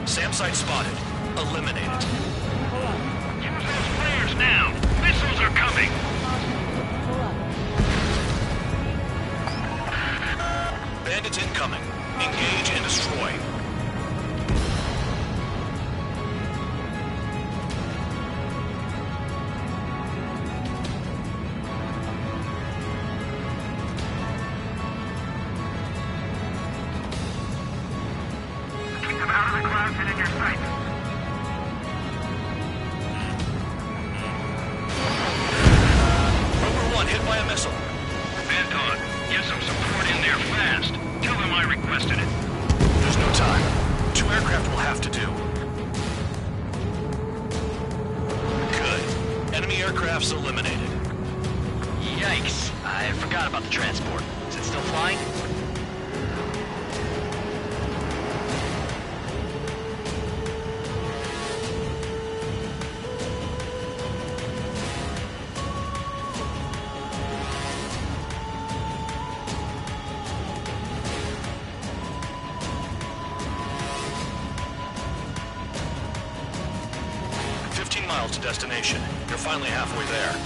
SAM site spotted. Eliminated. Use those flares now. Missiles are coming. Bandits incoming. Engage and destroy. Keep them out of the clouds and in your sights. Rover 1 hit by a missile. Bandog, get some support in there fast. Tell them I requested it. There's no time. 2 aircraft will have to do. Good. Enemy aircraft's eliminated. Yikes. I forgot about the transport. Is it still flying? Miles to destination. You're finally halfway there.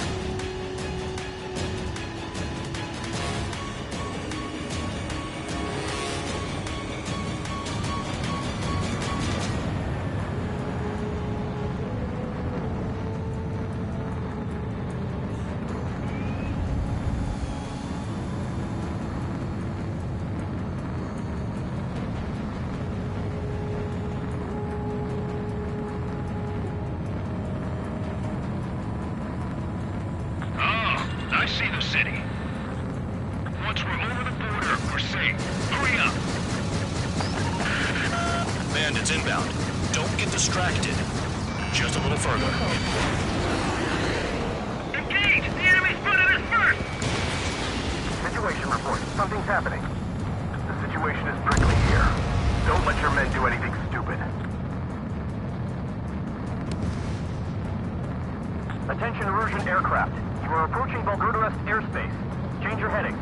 I see the city. Once we're over the border, we're safe. Hurry up! Bandits inbound. Don't get distracted. Just a little further. Engage! The enemy spotted us first! Situation report. Something's happening. The situation is prickly here. Don't let your men do anything stupid. Attention Erusian aircraft. You are approaching Volgurdarest airspace. Change your heading.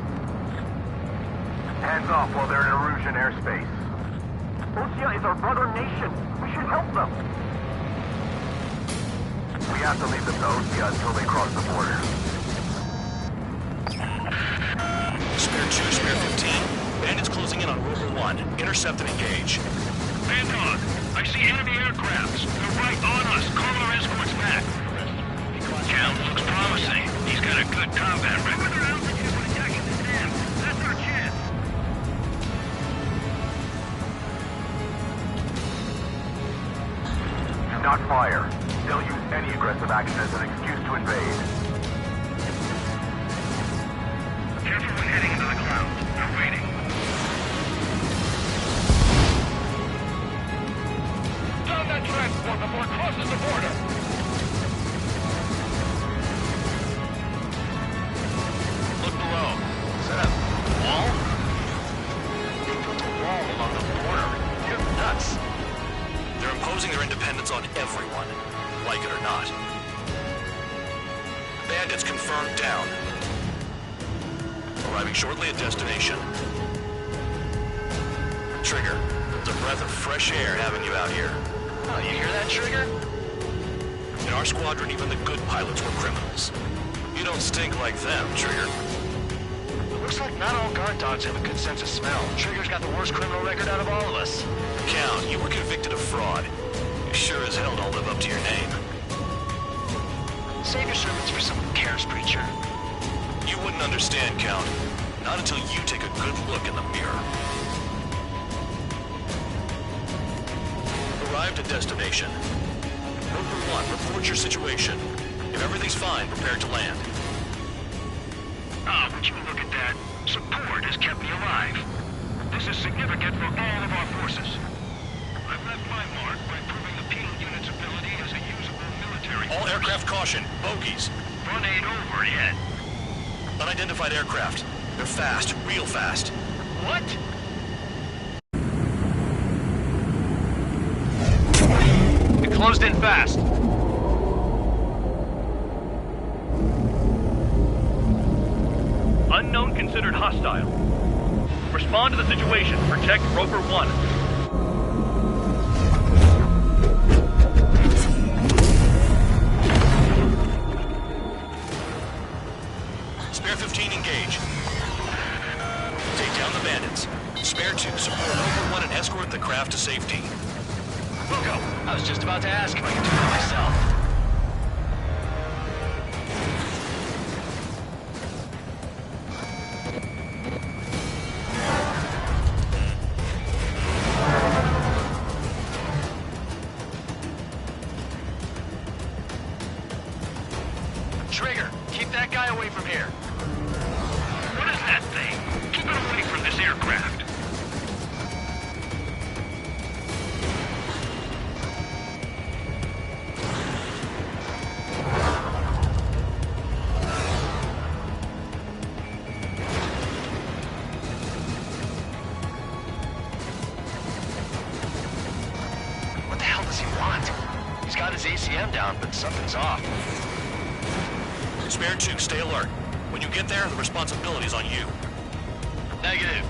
Hands off while they're in Erusian airspace. Osea is our brother nation. We should help them. We have to leave them to Osea until they cross the border. Spare 2, Spare 15. Bandits closing in on Rover 1. Intercept and engage. Bandog, I see enemy aircrafts. They're right on us. Call our escorts back. Count looks promising. He's got a good combat record. Their altitude when attacking the dam. That's our chance. Do not fire. They'll use any aggressive action as an excuse to invade. Careful when heading into the clouds. They're waiting. Down that transport before it crosses the border. Look below. Is that a wall? They built a wall along the border. You're nuts. They're imposing their independence on everyone, like it or not. Bandits confirmed down. Arriving shortly at destination. Trigger, it's a breath of fresh air having you out here. Oh, you hear that, Trigger? In our squadron, even the good pilots were criminals. You don't stink like them, Trigger. Looks like not all guard dogs have a good sense of smell. Trigger's got the worst criminal record out of all of us. Count, you were convicted of fraud. You sure as hell don't live up to your name. Save your sermons for someone who cares, preacher. You wouldn't understand, Count. Not until you take a good look in the mirror. Arrived at destination. Rover 1, report your situation. If everything's fine, prepare to land. Ah, would you look at that? Support has kept me alive. This is significant for all of our forces. I've left my mark by proving the penal unit's ability as a usable military All force. aircraft caution, bogies. Fun ain't over yet. Unidentified aircraft. They're fast, real fast. What? It closed in fast. Unknown considered hostile. Respond to the situation. Protect Rover 1. Spare 15, engage. Take down the bandits. Spare 2, support Rover 1 and escort the craft to safety. We'll go. I was just about to ask if I could do that myself. Trigger, keep that guy away from here. What is that thing? Keep it away from this aircraft. What the hell does he want? He's got his ACM down, but something's off. Spare 2, stay alert. When you get there, the responsibility's on you. Negative.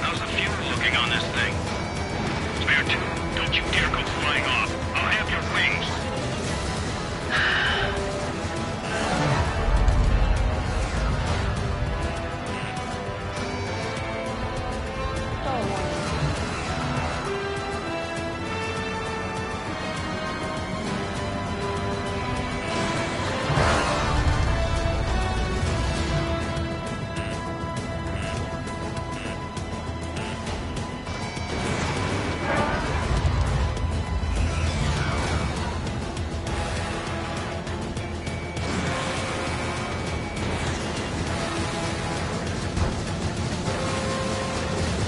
How's the fuel looking on this thing? Spare 2, don't you dare go flying off. I'll have your wings.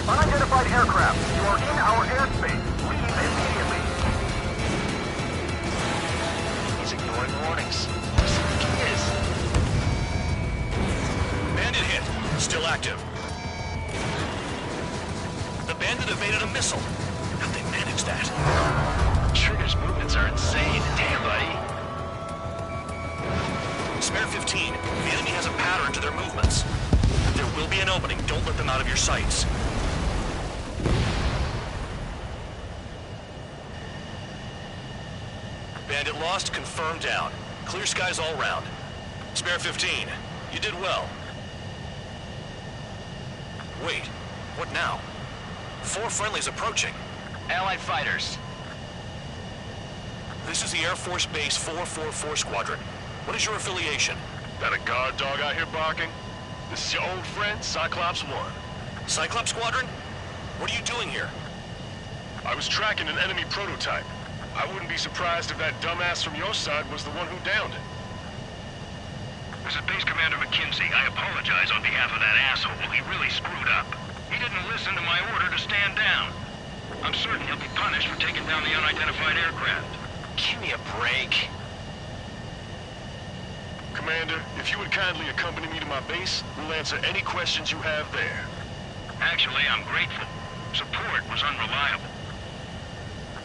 Unidentified aircraft, you are in our airspace. Leave immediately. He's ignoring warnings. What does he think he is? Bandit hit. Still active. Bandit evaded a missile. How'd they manage that? Trigger's movements are insane. Damn, buddy. Spare 15. The enemy has a pattern to their movements. There will be an opening. Don't let them out of your sights. Bandit lost, confirmed down. Clear skies all round. Spare 15. You did well. Wait, what now? 4 friendlies approaching. Allied fighters. This is the Air Force Base 444 Squadron. What is your affiliation? That a guard dog out here barking? This is your old friend, Cyclops 1. Cyclops Squadron? What are you doing here? I was tracking an enemy prototype. I wouldn't be surprised if that dumbass from your side was the one who downed it. This is Base Commander McKinsey. I apologize on behalf of that asshole. He really screwed up. He didn't listen to my order to stand down. I'm certain he'll be punished for taking down the unidentified aircraft. Give me a break. Commander, if you would kindly accompany me to my base, we'll answer any questions you have there. Actually, I'm grateful. Support was unreliable.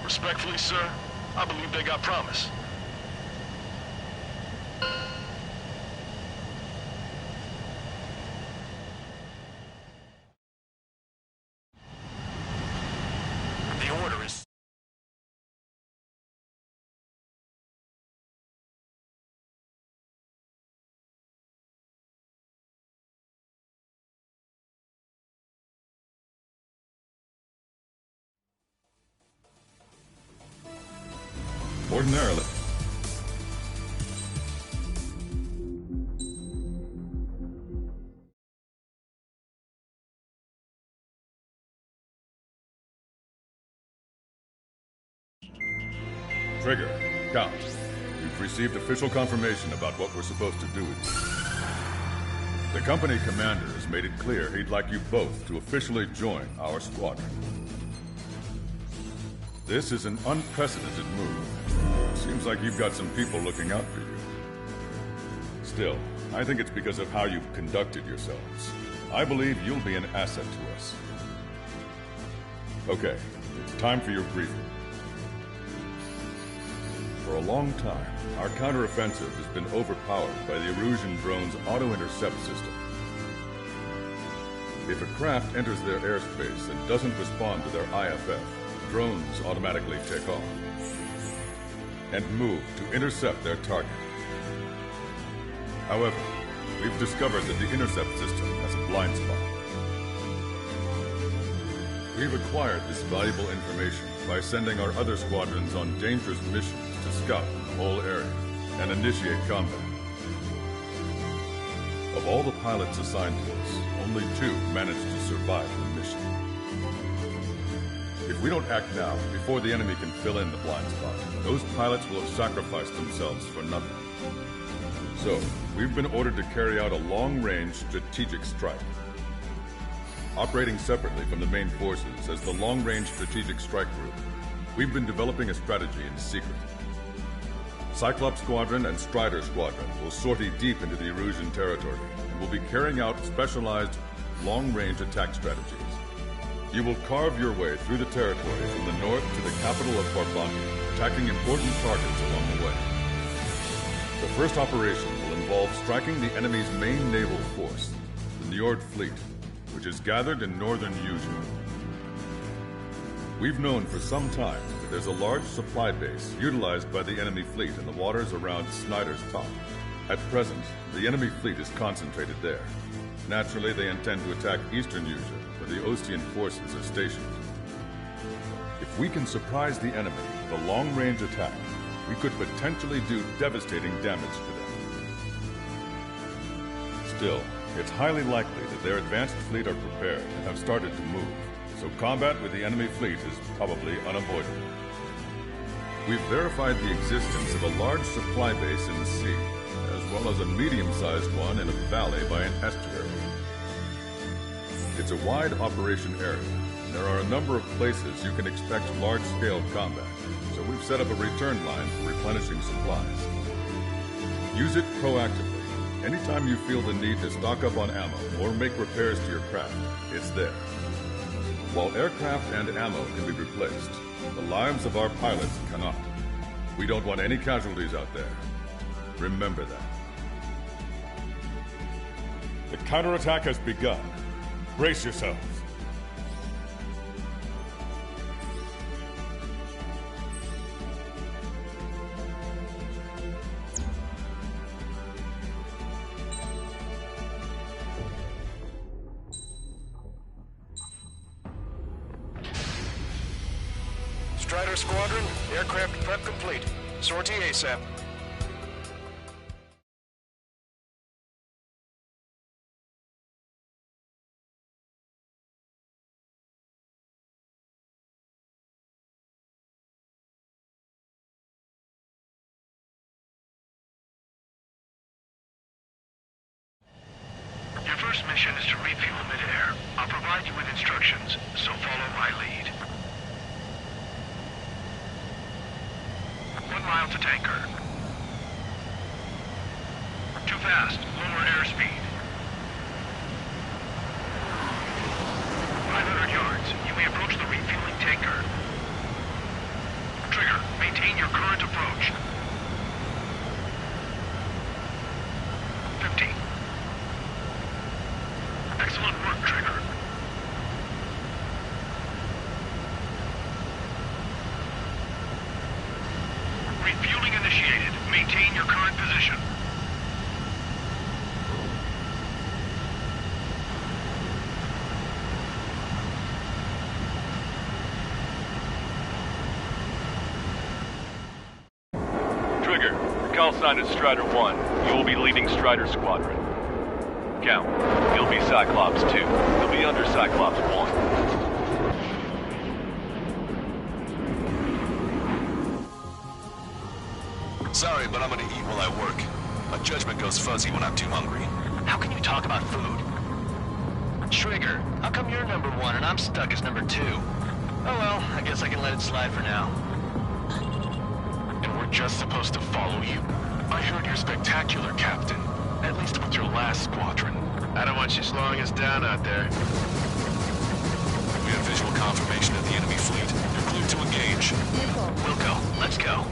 Respectfully, sir, I believe they got promise. The order is... Ordinarily. Trigger, Count. We've received official confirmation about what we're supposed to do with you. The company commander has made it clear he'd like you both to officially join our squadron. This is an unprecedented move. Seems like you've got some people looking out for you. Still, I think it's because of how you've conducted yourselves. I believe you'll be an asset to us. Okay, it's time for your briefing. For a long time, our counteroffensive has been overpowered by the Erusian drone's auto-intercept system. If a craft enters their airspace and doesn't respond to their IFF, drones automatically take off and move to intercept their target. However, we've discovered that the intercept system has a blind spot. We've acquired this valuable information by sending our other squadrons on dangerous missions to scout the whole area and initiate combat. Of all the pilots assigned to us, only 2 managed to survive the mission. If we don't act now, before the enemy can fill in the blind spot, those pilots will have sacrificed themselves for nothing. So, we've been ordered to carry out a long-range strategic strike. Operating separately from the main forces as the Long-Range Strategic Strike Group, we've been developing a strategy in secret. Cyclops Squadron and Strider Squadron will sortie deep into the Erusian territory and will be carrying out specialized long-range attack strategies. You will carve your way through the territory from the north to the capital of Farbanti, attacking important targets along the way. The first operation will involve striking the enemy's main naval force, the Njord Fleet, which is gathered in northern Usea. We've known for some time that there's a large supply base utilized by the enemy fleet in the waters around Snyder's Top. At present, the enemy fleet is concentrated there. Naturally, they intend to attack eastern Usea, where the Ostian forces are stationed. If we can surprise the enemy with a long-range attack, we could potentially do devastating damage to them. Still, it's highly likely that their advanced fleet are prepared and have started to move, so combat with the enemy fleet is probably unavoidable. We've verified the existence of a large supply base in the sea, as well as a medium-sized one in a valley by an estuary. It's a wide operation area, and there are a number of places you can expect large-scale combat, so we've set up a return line for replenishing supplies. Use it proactively. Anytime you feel the need to stock up on ammo or make repairs to your craft, it's there. While aircraft and ammo can be replaced, the lives of our pilots cannot. We don't want any casualties out there. Remember that. The counterattack has begun. Brace yourselves. Strider Squadron, aircraft prep complete. Sortie ASAP. Your first mission is to refuel midair. I'll provide you with instructions, so follow my lead. 1 mile to tanker. Too fast. Lower airspeed. 500 yards. You may approach the refueling tanker. Trigger, maintain your current approach. 50. Excellent work, Trigger. Refueling initiated. Maintain your current position. Trigger, your call sign is Strider 1. You will be leading Strider Squadron. Count. You'll be Cyclops 2. You'll be under Cyclops 1. Sorry, but I'm gonna eat while I work. My judgment goes fuzzy when I'm too hungry. How can you talk about food? Trigger, how come you're number 1 and I'm stuck as number 2? Oh well, I guess I can let it slide for now. And we're just supposed to follow you? I heard you're spectacular, Captain. At least with your last squadron. I don't want you slowing us down out there. We have visual confirmation of the enemy fleet. You're cleared to engage. We'll go. Let's go.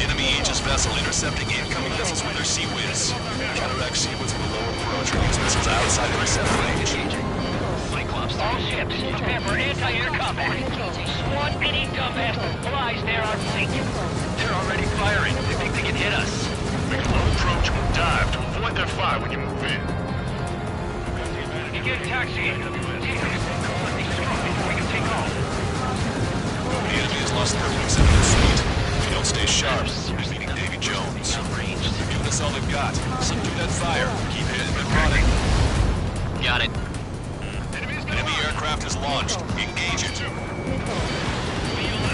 Enemy Aegis vessel intercepting incoming missiles with their Sea Whiz. Counteract Sea Whiz with low approach or use missiles outside intercept range. Cyclops, all ships, prepare for anti-air combat. Squad any dumbass that flies near our fleet. They're already firing. They think they can hit us. Make a low approach and dive to avoid their fire when you move in. You get a taxi. We can take off. The enemy has lost 30% of their fleet. If you don't stay sharp, you're leading Davy Jones. They're doing us all they've got. Subdue that fire. Keep hitting and running. Got it. Enemy aircraft is launched. Engage it.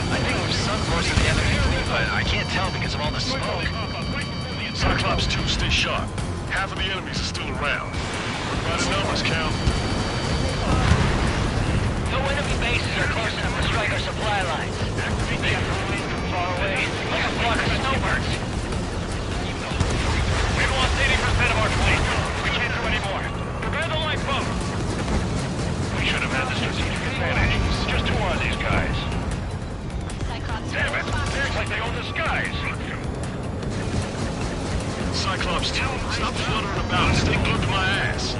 I think we've sunk most of the enemy fleet, but I can't tell because of all the smoke. Cyclops 2, stay sharp. Half of the enemies are still around. What about the numbers, Cal? No enemy bases are close enough to strike our supply lines. They got from far away, like a flock of snowbirds. We've lost 80% of our fleet. We can't do any more. Prepare the lifeboat. We should have had the strategic advantage. Just who are these guys? Damn it! Seems like they own the skies. Cyclops 2, stop fluttering about. Stay glued to my ass.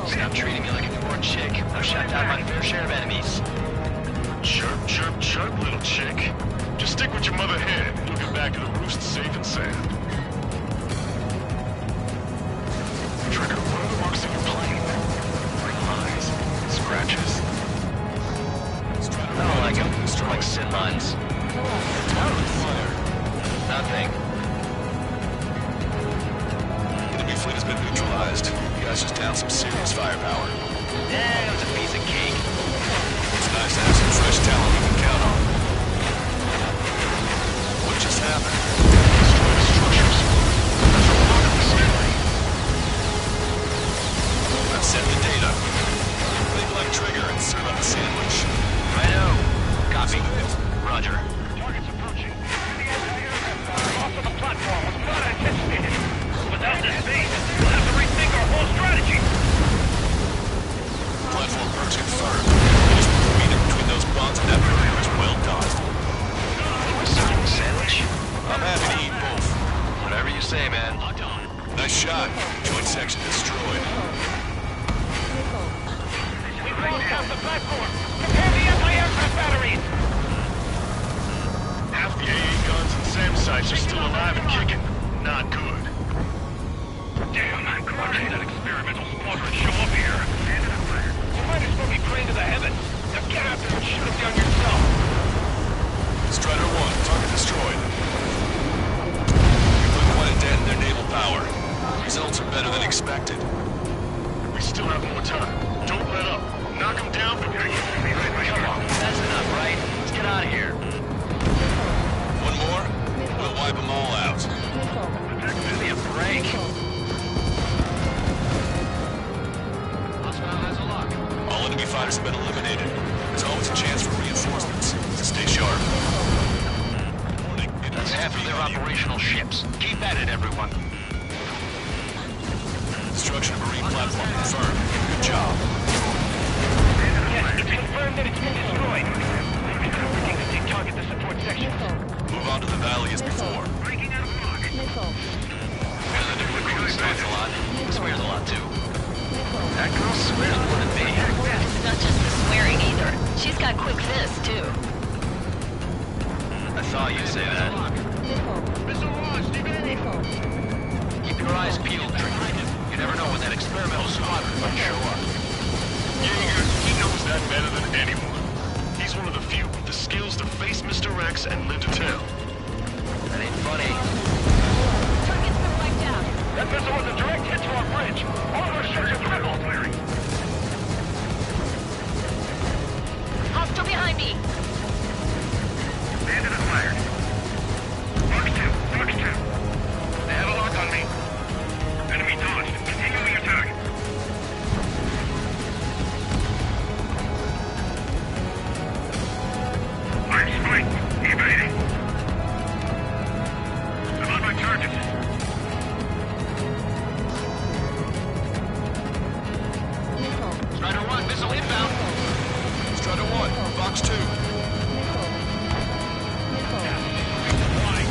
Stop treating me like a newborn chick. I've shot down my fair share of enemies. Chirp, chirp, chirp, little chick. Just stick with your mother hen and you'll get back to the roost safe and sound. Trigger, what are the marks of your plane? Lines, scratches. I don't like them. Like sin lines. Nothing. Enemy fleet has been neutralized. You guys just down some serious firepower. Yeah, it was a piece of cake. It's nice to have some fresh talent we can count on. What just happened? Destroy the structures. That's a lot of the ceiling. I've sent the data. Think like Trigger and serve up a sandwich. Righto. Copy. Roger. Target's approaching. The anti-aircraft fire off of the platform was not anticipated. Without this base, we'll have to rethink our whole strategy. Platform approach confirmed. platform! Prepare the anti-aircraft batteries! Half the AA guns and SAM sites are still alive and kicking. Not good. Damn, why didn't that experimental squadron show up here? You might as well be praying to the heavens. Now get out there and shoot them down yourself. Strider 1, target destroyed. You put quite a dent in their naval power. Results are better than expected. We still have more time. Don't let up. Knock them down, but Come on, that's enough, right? Let's get out of here. One more, we'll wipe them all out. Give me a break. Hostile has a lock. All enemy fighters have been eliminated. There's always a chance for reinforcements, so stay sharp. Warning, That's half of their operational ships. Keep at it, everyone. Destruction of marine platform confirmed. Good job. Yes, it's confirmed that it's been destroyed. Everything to take target the support section. Move on to the valley as before. Breaking out of lock. There's a new recruit swears a lot. Swears a lot, too. That girl swears more than me. It's not just the swearing either. She's got quick fists, too. I thought you'd say that. Missile launched, evading. Keep your eyes peeled, Trigger. You never know when that experimental squadron might show up. Jaeger, he knows that better than anyone. He's one of the few with the skills to face Mr. Rex and live to tell. That ain't funny. Target's been wiped out. That missile was a direct hit to our bridge. All of our ships are critical. Hostile behind me. Bandit acquired. Fox 2. They have a lock on me. Enemy dodged. Continuing attack. I'm spiked. Evading. I'm on my target. Strider 1, missile inbound. Strider 1, Fox 2.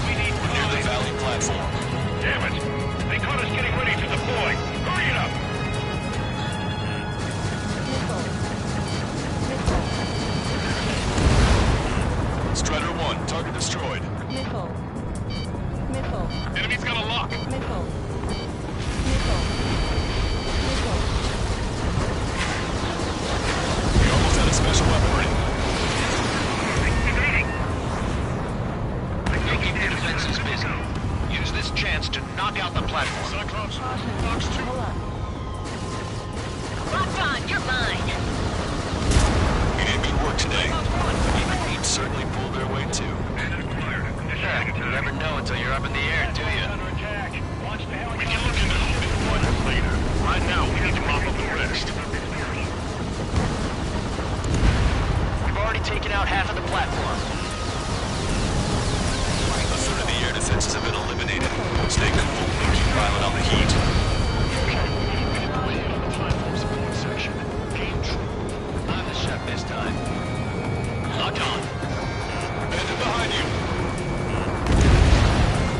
We need Near the valley platform. Damn it! They caught us getting ready to deploy. Hurry it up! Strider 1, target destroyed. Enemy's got a lock. We almost had a special weaponry. You keep the defenses busy. Use this chance to knock out the platform. Cyclops, Fox 2. Locked on, you're mine. We did good work today. Even Eat certainly pulled their weight too. Yeah, you never know until you're up in the air, do you? We can look into the deployment later. Right now, we need to mop up and rest. We've already taken out half of the platform. A third of the air defenses have been eliminated. Stay cool. Keep piling on the heat. I'm the chef this time. Lock on. Bandit behind you.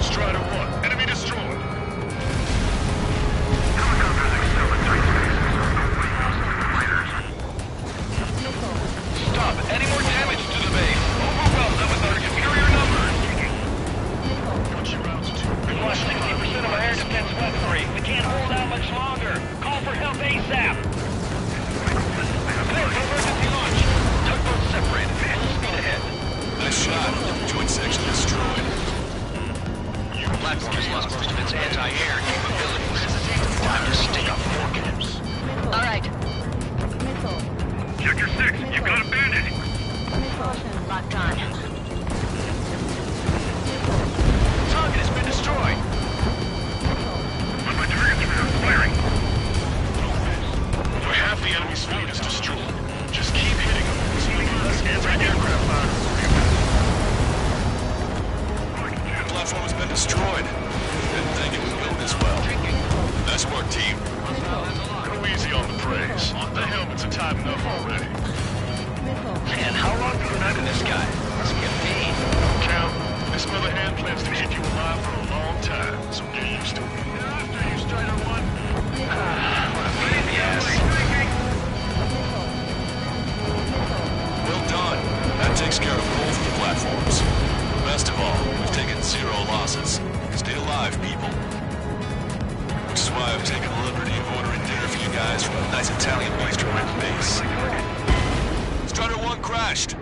Strider 1, enemy destroyed. Stop! Any more damage to the base? Overwhelm them with our superior numbers! What's your altitude? We've lost 60% of our air defense weaponry. We can't hold out much longer. Call for help ASAP! Clear for emergency launch! Tugboats separated. Full speed ahead. Nice shot. Joint section destroyed. The platform has lost most of its anti-air capabilities. Time to stick a fork in it. All right. Check your 6. You've got a bandit. Locked on. Target has been destroyed. On my target, firing. For half the enemy's fleet is destroyed. Just keep hitting them. So we get less anti-aircraft fire. The platform has been destroyed. Didn't think it would go this well. Nice work, team. Go easy on the praise. The helmets are tight enough already. Man, how long have you been under this guy? Must be a pain. Count, this mother hand plans to keep you alive for a long time, so get used to it. After you, Strider 1. What a pain in the ass. guys from a nice Italian bistro at base. Strider 1 crashed.